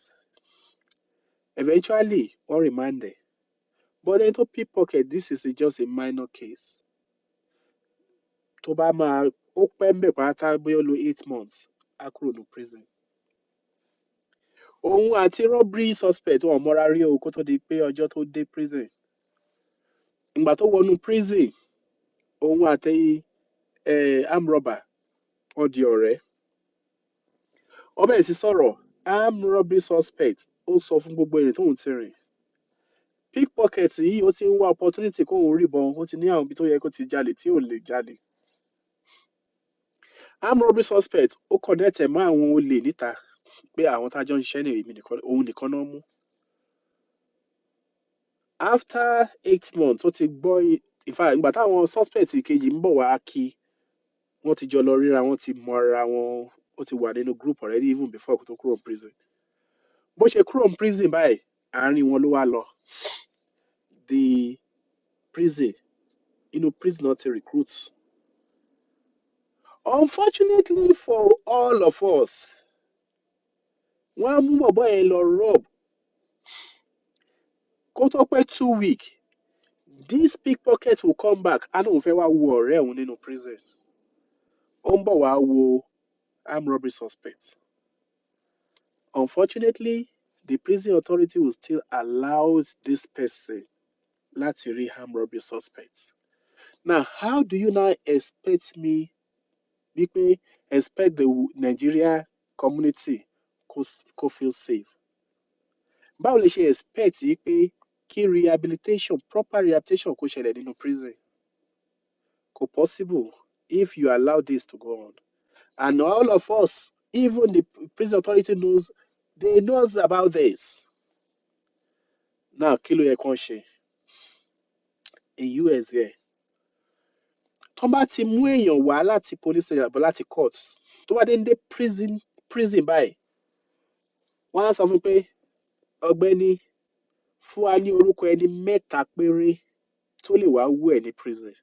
eventually wọ́n remand ẹ̀ but ẹni tó pickpocket this is just a minor case tó bá máa ó pẹ́ ń bẹ̀ pátá bóyá ó lo 8 months á kúrò ní prison. Òun àti robbery suspect wọn mọ́ra rí o kó tó di pé ọjọ́ tó dé prison. Ìgbà tó wọnú prison òun àti armed robber wọ́n di ọ̀rẹ́. Wọ́n bẹ̀rẹ̀ sí sọ̀rọ̀ armed robbery suspect ó sọ fún gbogbo èrè tóun ti rìn. Pickpocket yìí ó ti ń wá opportunity kóun ríbọn ó ti ní àwọn ibi tó yẹ kó ti jalè tí ò lè jalè. Armed robbery suspect ó connect ẹ̀ mọ́ àwọn olè níta pé àwọn tájọ́ ń ṣiṣẹ́ ní èmi nìkan òun nìkan náà mú. After 8 months ó ti gbọ́ in fact ìgbà táwọn suspect kejì ń bọ̀ wá kí wọ́n ti jọ lọ ríra wọ́n ti mọra wọn ó ti wà nínú group already even before kó tó kúrò prison. Bó ṣe kúrò prison báyìí àárín wọn ló wá lọ. The prison inú prison náà ti recruit. Unfortunately for all of us wọ́n á mú bọ̀bọ́ yẹn lọ rob kó tó pẹ́ 2 weeks this pickpocket will come back á lóun fẹ́ wá wo ọ̀rẹ́ òun nínú prison ó ń bọ̀ wá wo armed robbery suspect. Unfortunately the prison authority will still allow this person láti rí armed robbery suspect. Now how do you now expect me wípé expect the Nigeria community kó feel safe? Báwo lè ṣe expect yìí pé kí rehabilitation proper rehabilitation kó ṣẹlẹ̀ nínú prison? Kò possible if you allow this to go on. And all of us, even the prison authority they knows about this. Now kí ló yẹ kán ṣe? In US here tó bá ti mú èèyàn wá láti police station àbọ̀ láti court tó bá dé prison báyìí wọ́n á sọ fún pé ọ̀gbẹ́ni fún wa ní orúkọ ẹni 3 péré tó lè wá wú ẹ̀ ní prison.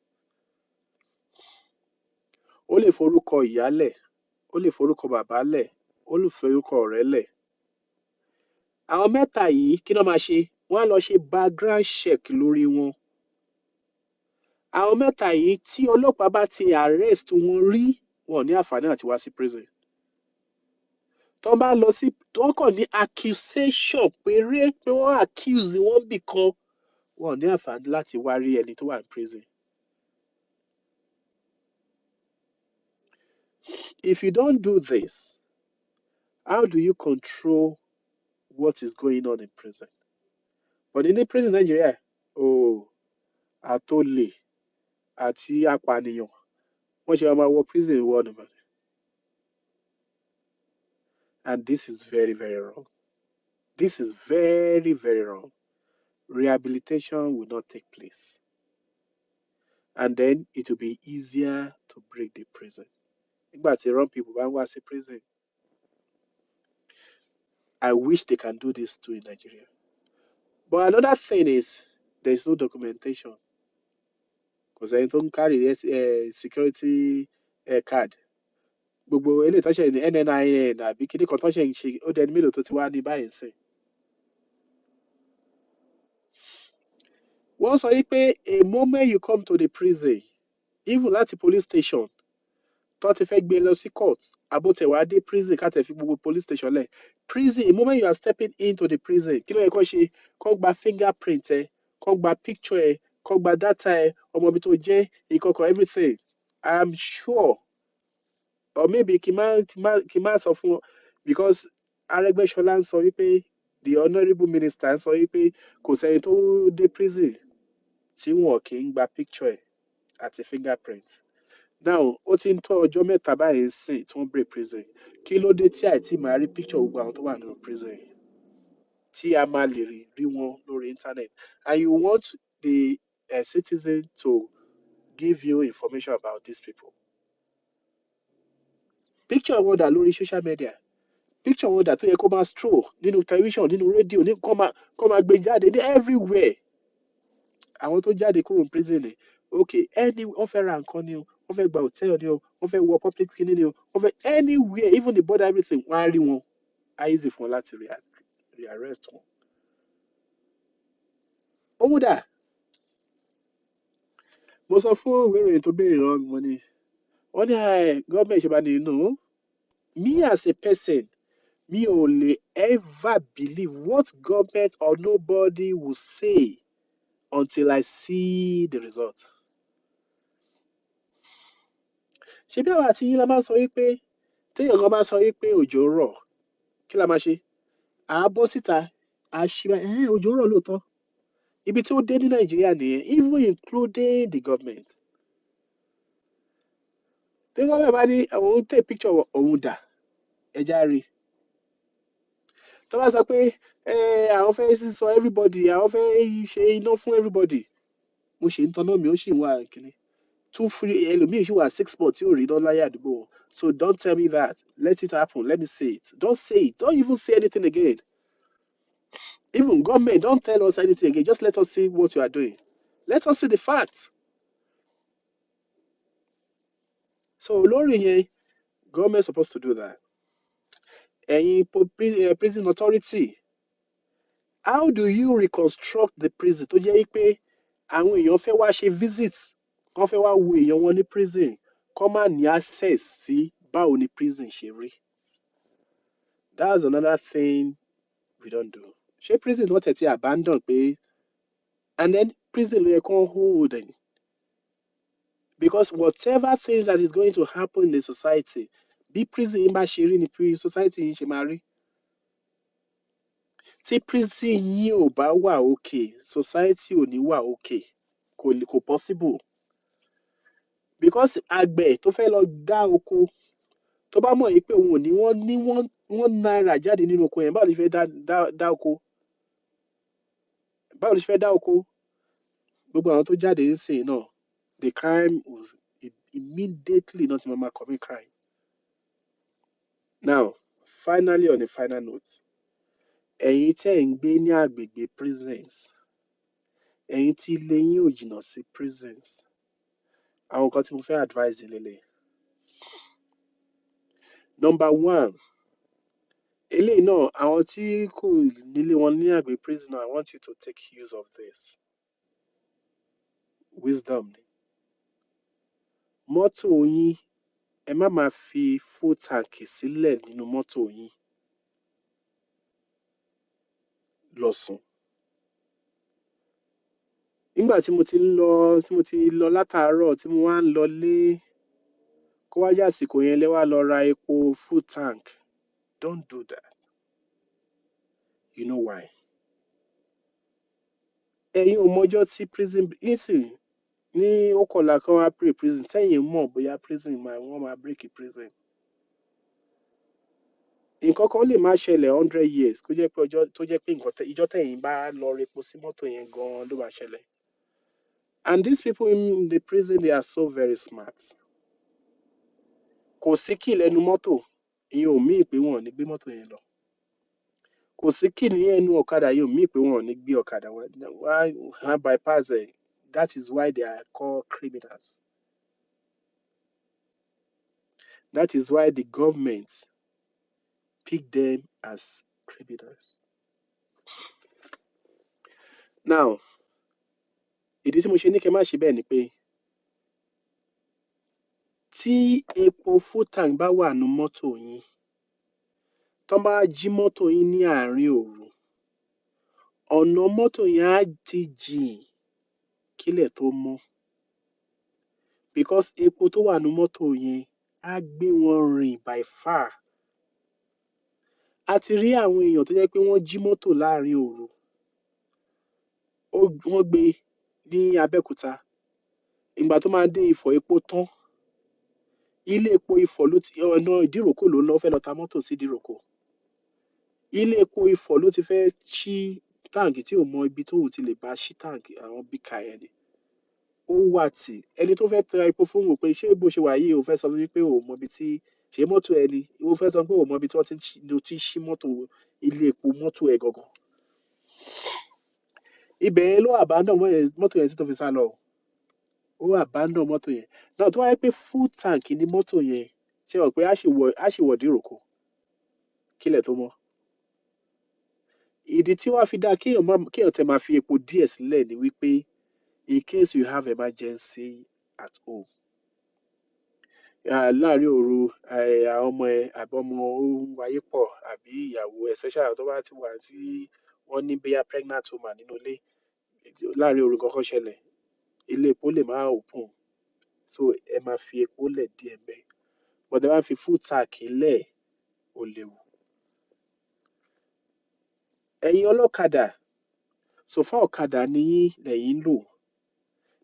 Ó lè forúkọ ìyá lẹ̀, ó lè forúkọ bàbá lẹ̀, ó lè forúkọ ọ̀rẹ́ lẹ̀. Àwọn mẹ́ta yìí kí ló máa ṣe? Wọ́n á lọ ṣe background check lórí wọn. Àwọn mẹ́ta yìí tí ọlọ́pàá bá ti arrest wọn rí, wọn ò ní àǹfààní àti wá sí prison. Tó bá lọ sí, wọ́n kàn ní accusation péré pé wọ́n accuse wọn bì kan, wọn ò ní àǹfààní láti wá rí ẹni tó wà ní prison. If you don't do this, how do you control what is going on in prison? But in the prison Nigeria, àtolè àti apànìyàn, wọ́n ṣe máa wọ prison wọ́n nìkan. And this is very, very wrong. This is very, very wrong. Rehabilitation will not take place. And then it will be easier to break the prison. Nígbà tí wrong people bá ń wá sí prison, I wish they can do this too in Nigeria. But another thing is, there is no documentation. Because ẹni tó ń carry security card, gbogbo eléyìí tó ṣe ní NNIN àbí kíní kan tó ṣe ń ṣe, ó dẹni mélòó tó ti wá ní báyìí sìn. Wọ́n sọ yí pé a moment you come to the prison, even láti police station, tó ti fẹ́ gbé lọ sí court, àbótẹ̀wá dé prison ká tẹ̀ fi gbogbo police station lẹ̀. Prison, a moment you are stepping into the prison, kí ló yẹ kó ṣe? Kó gba fingerprint ẹ, kó gba picture ẹ, kó gba data ẹ, ọmọ ibi tó jẹ́, ìkọ̀kọ̀ everything. I'm sure, or maybe kí má sọ fún wọn, because Arẹ́gbẹ́ṣọlá ń sọ wípé, the honourable minister ń sọ wípé kò sẹ́ni tó dé prison tí wọn kì í gba picture ẹ àti fingerprint. Now, ó ti ń tó ọjọ́ mẹ́ta báyìí sìn tí wọ́n break prison. Kí ló dé tí àìtí máa rí picture gbogbo àwọn tó wà nínú prison yìí? Tí a máa lè rí wọn lórí internet. And you want the citizen to give you information about these people. Picture wọn dà lórí social media. Picture wọn dà tó yẹ kó máa stroll nínú television, nínú radio, kó máa gbé jáde ní everywhere. Àwọn tó jáde kúrò ní prison ni, okay, wọ́n fẹ́ ra nǹkan ni o, wọ́n fẹ́ gba hotel ni o, wọ́n fẹ́ wọ public clinic ni o, wọ́n fẹ́ anywhere, even the border, everything, wọ́n á rí wọn. Easy fún wọn láti rearrest wọn. Owó dà. Mo sọ fún ìwé ìròyìn tó béèrè lọ́wọ́ mi, wọ́n ní gọ́ọ̀mẹ̀ntì ṣe bá ní inú. Me as a person, mi ò lè ever believe what government or nobody will say until I see the result. Ṣé bí àwọn àti yín la máa sọ wípé téèyàn kan bá sọ wípé òjò rọ̀, kí la máa ṣe? À á bọ́ síta, à á ṣí báyìí, òjò rọ̀ lóòótọ́. Ibi tí ó dé ní Nàìjíríà nìyẹn, even including the government. Tí gọ́ọ̀mẹ̀ntì bá ní òun take picture òun dà, ẹja rí. Tó bá sọ pé àwọn fẹ́ sọ everybody, àwọn fẹ́ ṣe iná fún everybody, mo ṣe ń tanná mi, ó sì ń wà kíní. 2-3 ẹlòmíì sì wà 6 months tí ò rí iná láyé àdúgbò. So don't tell me that. Let it happen. Let me see it. Don't say it. Don't even say anything again. Even government, don't tell us anything again. Just let us see what you are doing. Let us see the facts. So lórí yẹn, government supposed to do that. Ẹ̀yin prison authority, how do you reconstruct the prison tó jẹ́ pé àwọn èèyàn fẹ́ wá ṣe visit, wọ́n fẹ́ wá wo èèyàn wọn ní prison, kó má ní access sí báwo ni prison ṣe rí? That's another thing we don't do. Ṣé prison wọ́n tẹ̀ ti abandon pé, and then prison ló yẹ kó hold them? Because whatever things that is going to happen in the society, bí prison yín bá ṣe rí ni society yín ṣe máa rí. Tí prison yín ò bá wà okay, society ò ní wà okay. Kò possible. Because àgbẹ̀ tó fẹ́ lọ dá oko, tó bá mọ̀ yìí pé òun ò ní wọ́n náírà jáde nínú oko yẹn, báwo ni fẹ́ dá oko? Báwo ni fẹ́ dá oko? Gbogbo àwọn tó jáde ń sìn náà, the crime was immediately not máa commit crime. Now, finally, on a final note, ẹ̀yin tẹ́ ń gbé ní agbègbè prisons, ẹ̀yin tí ilé yín ò jìnnà sí prisons àwọn nǹkan tí mo fẹ́ advise lélẹ̀. Number one, eléyìí náà àwọn tí kò nílé wọn ní àgbè prison I want you to take use of this wisdom ni. Mọ́tò yín ẹ má máa fi full tank sílẹ̀ nínú mọ́tò yín lọ sùn. Nígbà tí mo ti lọ látàárọ̀ tí mo wá ń lọ lé kó wá jẹ́ àsìkò yẹn lẹ wá lọ ra epo full tank. Don't do that. You know why? Ẹ̀yin ò mọjọ́ tí prison nísìn ní ókọ̀lá kan wá pray prison tẹ́yìn mọ̀ bóyá prison wọ́n máa break prison. Nǹkan kan lè má ṣẹlẹ̀ 100 years kó jẹ́ pé ọjọ́ tó jẹ́ pé ìjọ tẹ̀yìn bá lọ repo sí mọ́tò yẹn gan-an ló máa ṣẹlẹ̀. And these people in the prison they are so very smart. Kò sí key lẹ́nu mọ́tò ìyẹn ò míì pé wọn ò ní gbé mọ́tò yẹn lọ. Kò sí key ní ẹnu ọ̀kadà yìí ò míì pé wọn ò ní gbé ọ̀kadà wọ́n bypass ẹ̀. That is why they are called criminals. That is why the government pick them as criminals. Now, ìdí tí mo ṣe ní kẹ́ má ṣe bẹ́ẹ̀ ni pé tí epo full tank bá wà nínú mọ́tò yín tó bá jí mọ́tò yín ní àárín òru ọ̀nà mọ́tò yẹn á ti jìn kílẹ̀ tó mọ́ because epo tó wà nínú mọ́tò yẹn á gbé wọn rìn by far. A ti rí àwọn èèyàn tó jẹ́ pé wọ́n jí mọ́tò láàárín òru wọ́n gbé ní Abẹ́òkúta ìgbà tó máa dé Ifọ̀ epo tán ilé epo Ifọ̀ ọ̀nà Ìdíròkò ló ń lọ fẹ́ lọ ta mọ́tò sí Ìdíròkò. Ilé epo Ifọ̀ ló ti fẹ́ ṣí táǹkì tí ò mọ ibi tóun ti lè bá ṣí táǹkì àwọn big car yẹn ni. Ó wà tí ẹni tó fẹ́ ta epo fún wò pé ṣé bó ṣe wà yìí ò fẹ́ sọ fún mi pé ò mọ ibi tí ṣe mọ́tò ẹni ó fẹ́ sọ pé ò mọ ibi tí wọ́n ti ṣí mọ́tò ilé epo mọ́tò ẹ̀ gangan. Ibẹ̀ yẹn ló abandon mọ́tò yẹn sí tó fi sá lọ. Ó abandon mọ́tò yẹn. Náà tó wáyé pé full tank ni mọ́tò yẹn ṣe wọ̀ pé á ṣì wọ̀ Ìdíròkò kílẹ̀ tó mọ́. Ìdí tí wàá fi dá kéèyàn tẹ máa fi epo díẹ̀ sílẹ̀ ni wípé in case you have emergency at home. Láàárín òru àwọn ọmọ ẹ àbí ọmọ ohun wáyé pọ̀ àbí ìyàwó especially àwọn tó bá ti wà tí wọ́n ní bóyá pregnant woman nínú ilé láàárín òru kankan ṣẹlẹ̀ ilé epo lè máa open so ẹ máa fi epo lẹ̀ díẹ̀ bẹ́ẹ̀ but ẹ máa fi full tank lẹ̀ ó léwu. Ẹ̀yin ọlọ́kadà so far ọ̀kadà ni yín lẹ̀yin ń lò.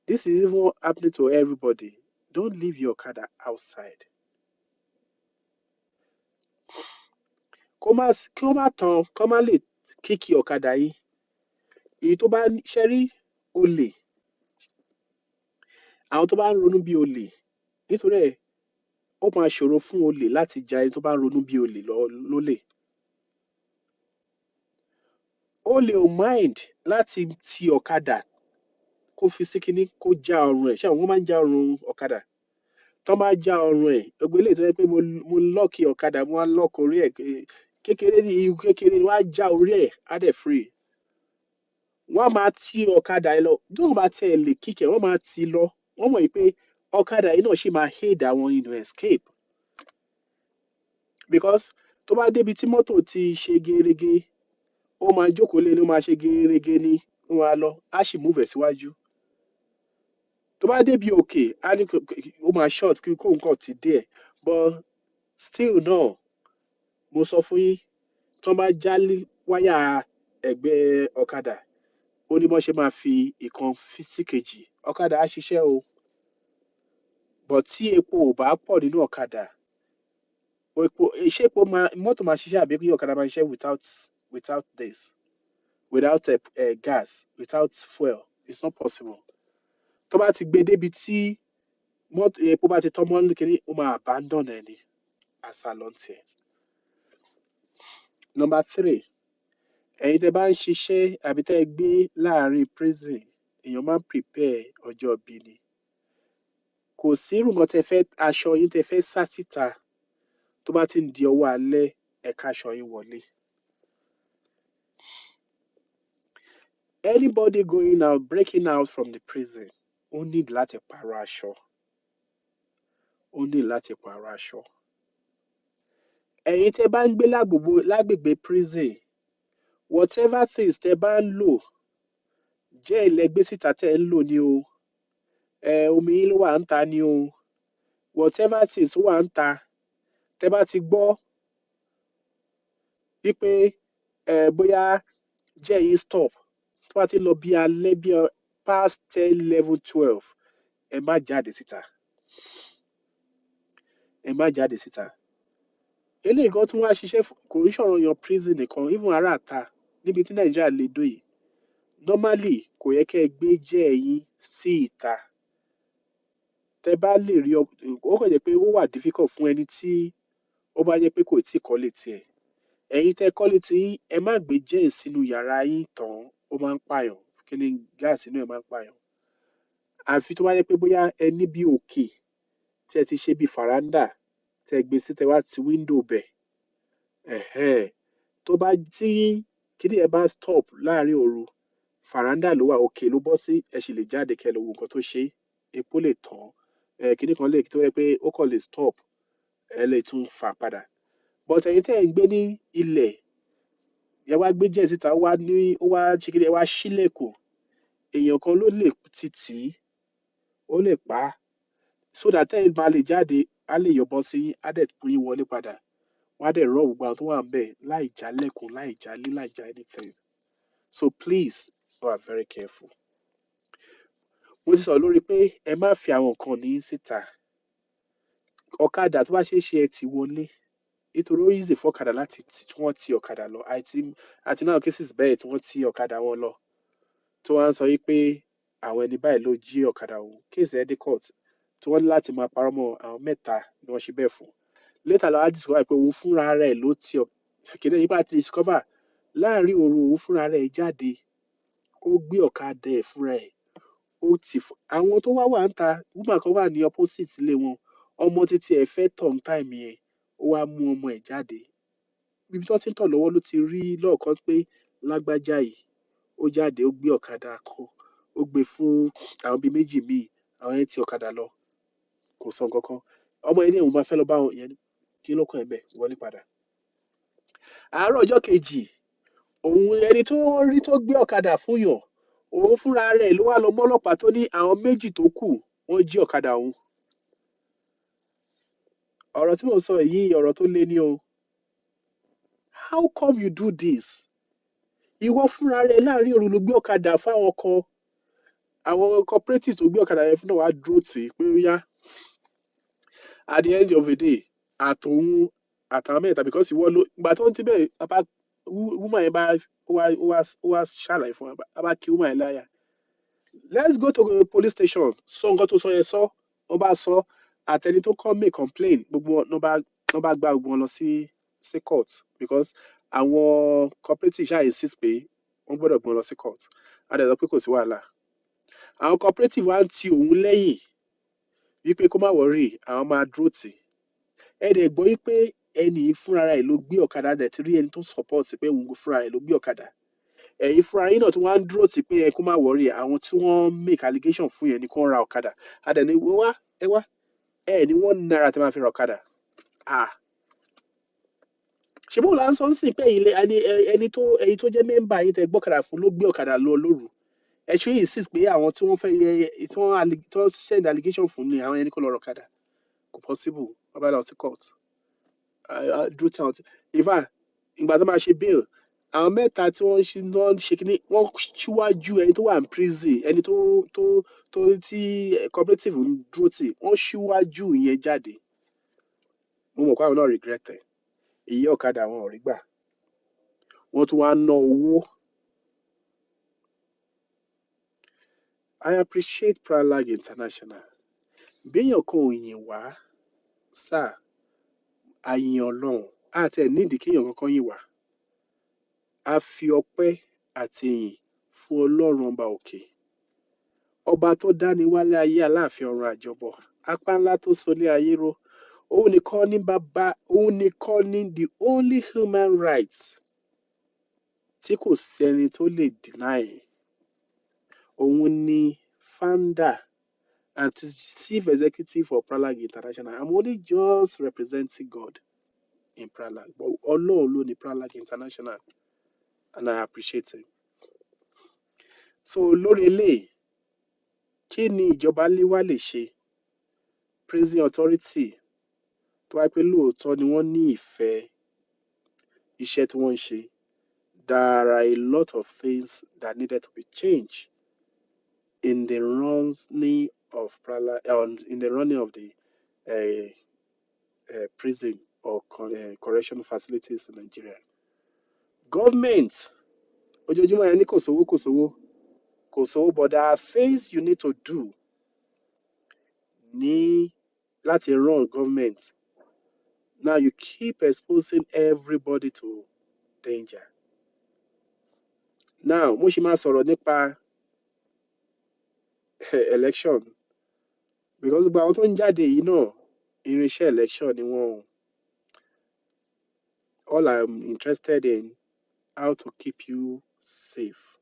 This is even happening to everybody. Don't leave your ọ̀kadà outside. Kí wọ́n má tán kí wọ́n má lè kíkì ọ̀kadà yín. Èyí tó bá ṣẹ́rí olè àwọn tó bá ń ronú bí olè nítorí ẹ̀ ó máa ṣòro fún olè láti ja ẹni tó bá ń ronú bí olè lólè. Olè ò mind láti ti ọ̀kadà kó fi sí kinní kó já ọrùn ẹ̀ ṣé àwọn máa ń já ọrùn ọ̀kadà tó bá já ọrùn ẹ̀ gbogbo eléyìí tó yẹ pé mo lọ́ọ̀kì ọ̀kadà mo wá lọ́ọ̀kì orí ẹ̀ kékeré ní ihò kékeré wọ́n á já orí ẹ̀ á dẹ̀ free. Wọ́n á máa ti ọ̀kadà yìí lọ bí wọ́n bá tẹ̀ lè kíkẹ̀ wọ́n máa ti lọ wọ́n mọ̀ pé ọ̀kadà yìí náà ṣì máa aid àwọn escape because tó bá débi tí mọ́tò ti ṣe gerege ó máa jókòó lé ní ó máa ṣe gerege ní ó máa lọ á sì move ẹ̀ síwájú. Tó bá débi òkè á ní ó máa short kí kó nǹkan ti díẹ̀ but still náà mo sọ fún yín tó bá já wáyà ẹ̀gbẹ́ ọ̀kadà ó ní bọ́n ṣe máa fi ìkan sí kejì ọ̀kadà á ṣiṣẹ́ o but tí epo ò bá pọ̀ nínú ọ̀kadà mọ́tò máa ṣiṣẹ́ àbí kí ọ̀kadà máa ṣiṣẹ́ without gas without fuel it's not possible. Tó bá ti gbé débi tí epo bá ti tán mọ́ kínní ó máa abandon ẹ̀ ní àsálọ́ntì ẹ̀. Number 3 ẹ̀yin tẹ́ bá ń ṣiṣẹ́ àbí tẹ́ gbé láàárín prison èèyàn máa ń prepare ọjọ́ ìbí ni. Kò sí irú nǹkan tẹ fẹ́ aṣọ yín tẹ fẹ́ sá síta tó bá ti ń di ọwọ́ alẹ́ ẹ ká aṣọ yín wọlé. Anybody going out, breaking out from the prison, ó need láti pààrọ̀ aṣọ. Ó need láti pààrọ̀ aṣọ. Ẹ̀yin tẹ bá ń gbé lágbègbè prison, whatever things tẹ bá ń lò, jẹ́ ilẹ̀ gbé síta tẹ ń lò ní o, omi yín ló wà ń ta ní o, whatever things wà ń ta, tẹ bá ti gbọ́ wípé bóyá jẹ́ yín stop, tó bá ti lọ bí alẹ́ bí past 10, 11, 12, ẹ má jáde síta. Ẹ má jáde síta. Eléyìí gan tún wá ṣiṣẹ́ kò ń ṣọ̀rọ̀ yan prison nìkan, even ará àta níbi tí Nàìjíríà lè dó yìí. Normally kò yẹ kẹ́ ẹ gbé jẹ́ yín sí ìta. Tẹ bá lè rí ó kàn jẹ́ pé ó wà difficult fún ẹni tí ó bá jẹ́ pé kò tí ì kọ́lé tiẹ̀. Ẹ̀yin tẹ kọ́lé tí yín, ẹ má gbé jẹ́ sínú yàrá yín tán, ó máa ń pààyàn. Kí ni gáàsì inú ẹ̀ máa ń pààyàn. Àfi tó bá jẹ́ pé bóyá ẹ ní bí òkè tí ẹ ti ṣe bí faranda tẹ gbé sí tẹ wá ti window bẹ̀. Tó bá tí kíní ẹ bá stop láàrin òru, faranda ló wà òkè ló bọ́ sí, ẹ sì lè jáde kẹ́ lọ wo nǹkan tó ṣe, epo lè tán, kíní kan lè tó yẹ pé ó kàn lè stop, ẹ lè tún fà padà. But ẹ̀yin tẹ́ ẹ̀ ń gbé ní ilẹ̀, ẹ wá gbé jẹ́ síta, ó wá ṣe kíní ẹ wá ṣílẹ̀kùn, èèyàn kan ló lè títì, ó lè pa á, so that tẹ́yin bá lè jáde, á lè yọ̀bọ sí yín, á dẹ̀ pín yín wọlé padà. Wọ́n á dẹ̀ rọ́ gbogbo àwọn tó wà ń bẹ̀ láì jálẹ̀kùn, láì jálé, láì já anything. So please, you are very careful. Mo ti sọ̀rọ̀ lórí pé ẹ má fi àwọn nǹkan ní síta. Ọ̀kadà tó bá ṣe é ṣe ẹ ti wọlé. Nítorí ó easy fún ọ̀kadà láti tí wọ́n ti ọ̀kadà lọ. Àti náà cases bẹ́ẹ̀ tí wọ́n ti ọ̀kadà wọn lọ. Tí wọ́n á sọ wípé àwọn ẹni báyìí ló jí ọ̀kadà òun. Case ẹ̀ dé court. Tí wọ́n ní láti máa parọ́ mọ́ àwọn mẹ́ta ni wọ́n ṣe bẹ́ẹ̀ fún. Later la wá discover pé òun fúnra rẹ̀ ló ti kìnìún yìí bá ti discover láàrin òru òun fúnra rẹ̀ jáde. Ó gbé ọ̀kadà ẹ̀ fúnra ẹ̀. Àwọn tó wá ń ta, woman kan wà ní opposite ilé wọn. Ọmọ títí ẹ̀ fẹ́ turn time yẹn, ó wá mú ọmọ ẹ̀ jáde. Ibi tí wọ́n ti ń tọ̀ lọ́wọ́ ló ti rí lọ́ọ̀kan pé lágbájá yìí ó jáde, ó gbé ọ̀kadà kan, ó gbé fún àwọn bíi méjì míì, àwọn yẹn ti ọ̀kadà lọ, kò sọ nǹkan kan. Ọmọ yẹn ní òun máa fẹ́ lọ bá wọn yẹn, kí ló kàn ẹ́ bẹ̀, wọlé padà. Àárọ̀ ọjọ́ kejì, òun ẹni tó rí tó gbé ọ̀kadà fún yàn, òun fúnra rẹ̀ ló wá lọ mọ́ ọlọ́pàá tó ní àwọn méjì tó kù wọ́n jí ọ̀kadà òun. Ọ̀rọ̀ tí mò ń sọ yìí ọ̀rọ̀ tó le ní o. How come you do this? Ìwọ fúnra rẹ̀ láàrin òru ló gbé ọ̀kadà fáwọn kan. Àwọn cooperative tó gbé ọ̀kadà yẹn fún náà wá dúró tì í pé ó yá. At the end of the day, àtòun àtàwọn mẹ́ta because ìwọ ló ìgbà tó ń ti bẹ́ẹ̀ woman yẹn bá wá ṣàlàyé fún wa, a bá kí woman yẹn láyà. Let's go to the police station. Sọ nǹkan tó sọ yẹn sọ, wọ́n bá sọ, àtẹni tó kọ́ make complain, gbogbo wọn bá gba gbogbo wọn lọ sí court because àwọn cooperative ṣáà insist pé wọ́n gbọ́dọ̀ gbọ́n lọ sí court. A dẹ̀ sọ pé kò sí wàhálà. Àwọn cooperative wá ń ti òun lẹ́yìn wípé kó má worry, àwọn máa dúró tì. Ẹ dẹ̀ gbọ́ wípé ẹni fúnra rẹ̀ ló gbé ọ̀kadà, dẹ̀ ti rí ẹni tó support pé òun fúnra rẹ̀ ló gbé ọ̀kadà. Ẹ̀yin fúnra yín náà tí wọ́n á dúró tì pé ẹ kó má worry, àwọn tí wọ́n make allegation fún yẹn ni kó ra ọ̀kadà. A dẹ̀ ní ní £1 tí máa fi ra ọ̀kadà. Ṣé bó la ń sọ ń sìn pé ẹni tó jẹ́ mẹ́mbà yín tẹ gbọ́kadà fún ló gbé ọ̀kadà lọ lóru. Ẹ ṣe insist pé àwọn tí wọ́n fẹ́ tí wọ́n send allegation fún ni àwọn ẹni kó lọ ra ọ̀kadà. Kò possible, wọ́n bá lọ sí court. Dúró tí àwọn tí in fact ìgbà tó máa ṣe bail, àwọn mẹ́ta tí wọ́n ṣe kíní wọ́n ṣíwájú ẹni tó wà ní prison, ẹni tó tí cooperative ń dúró tì, wọ́n ṣíwájú yẹn jáde. Mo mọ̀ pé àwọn náà regret ẹ̀. Ìyẹ́ ọ̀kadà wọn ò rí gbà. Wọ́n tún wá ná owó. I appreciate Pralag International. Béèyàn kan ò yìn wá, sáà, àyìn Ọlọ́run, àti ẹ̀ nídìí kéèyàn kankan yìn wá. A fi ọpẹ́ àti ìyìn fún Ọlọ́run ọba òkè. ọba tó dáni wálé ayé aláàfin ọ̀run àjọbọ̀ apá ńlá tó solé ayé ró òun nìkan ní bàbá òun nìkan ní the only human rights tí kò sẹ́ni tó lè deny òun ni founder and chief executive of Pralag International. I'm only just representing God in Pralag but Ọlọ́run ló ní Pralag International and I appreciate him. So lórí eléyìí kí ni ìjọba wa lè ṣe prison authority tó wáá pé lóòótọ́ ni wọ́n ní ìfẹ́ iṣẹ́ tí wọ́n ń ṣe. There are a lot of things that needed to be changed in the running of the prison or correction facilities in Nigeria. Government ojoojúmọ́ yẹn ní kò sówó but there are things you need to do ní láti run government. Now you keep exposing everybody to danger. Now mo ṣì máa sọ̀rọ̀ nípa election because gbogbo àwọn tó ń jáde yìí náà irinṣẹ́ election ni wọ́n. All I'm interested in how to keep you safe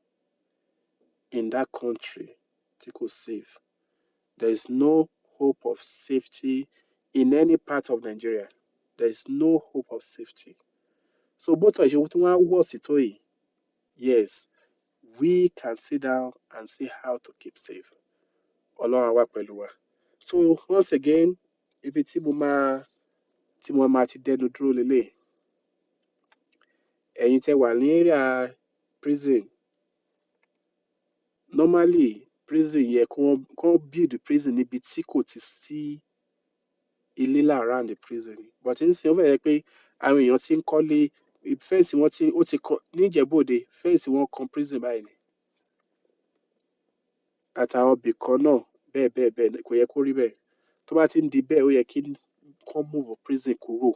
in that country tí kò safe. There is no hope of safety in any part of Nigeria. There is no hope of safety. So both of you tí wọ́n á wọ̀ sí tó yìí, yes, we can sit down and see how to keep safe. Ọlọ́run á wà pẹ̀lú wa. So once again, ibi tí mo máa ti dẹnu dúró lélẹ̀. Ẹ̀yin tẹ́ wà ní area prison. Normally prison yẹ kán build prison níbi tí kò ti sí ilé around the prison. But nísìnyí ó fẹ́ yẹ pé àwọn èèyàn ti ń kọ́lé fẹ́ǹsì wọn ó ti kọ́ ní Ìjẹ̀bú-Òde fẹ́ǹsì wọn kan prison báyìí ni. Àtàwọn ibì kan náà bẹ́ẹ̀ kò yẹ kó rí bẹ́ẹ̀. Tó bá ti ń di bẹ́ẹ̀ ó yẹ kí kán move prison kúrò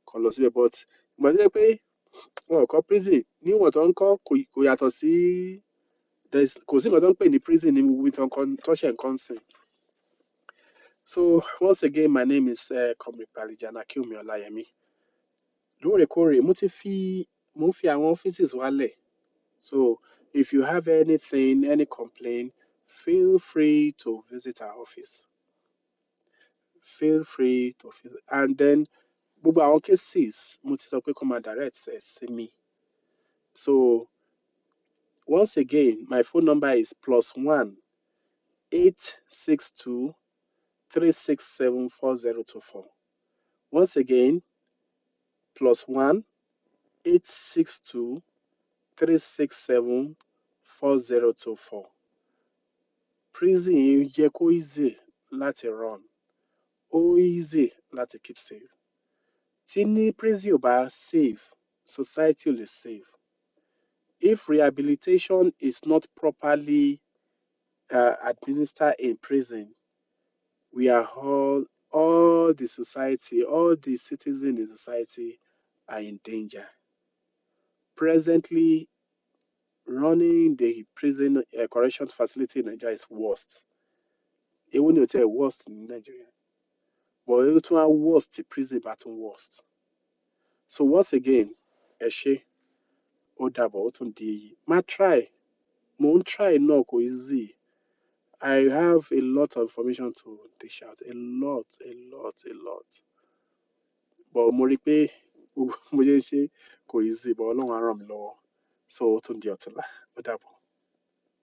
kán lọ síbẹ̀ but ìgbà tó jẹ́ pé wọn ò kọ́ prison níwọ̀n tó ń kọ́ kò yàtọ̀ sí kò sí nǹkan tó ń pè ní prison ní wí tó ṣe nǹkan sìn. So once again my name is Comrade Palijana Kiumi Ọláyẹmí. Lóòrèkóòrè mo ń fi àwọn offices wálẹ̀. So if you have anything, any complaint, feel free to visit our office. Feel free to visit. And then gbogbo àwọn cases mo ti sọ pé kó máa direct sí mi. So once again my phone number is +1 862 367 4024. Once again +1 862 367 4024. Prison yẹ kó easy láti run, ó easy láti keep safe. Tí ní prison ò bá safe, society ò lè safe. If rehabilitation is not properly administered in prison, we are all the society, all the citizens in society are in danger. Presently, running the prison correction facility in Nigeria is worst. Even though it's worst in Nigeria, but it's worst the prison but worst. So once again, ẹ ṣé, ó dàbọ̀, ó tún di èyí. Mo ń try náà kò easy. I have a lot of information to dish out, a lot. But mo rí pé mo ṣe ń ṣe kò easy, but Ọlọ́run á ràn mí lọ́wọ́. So ó tún di ọ̀túnla, ó dàbọ̀.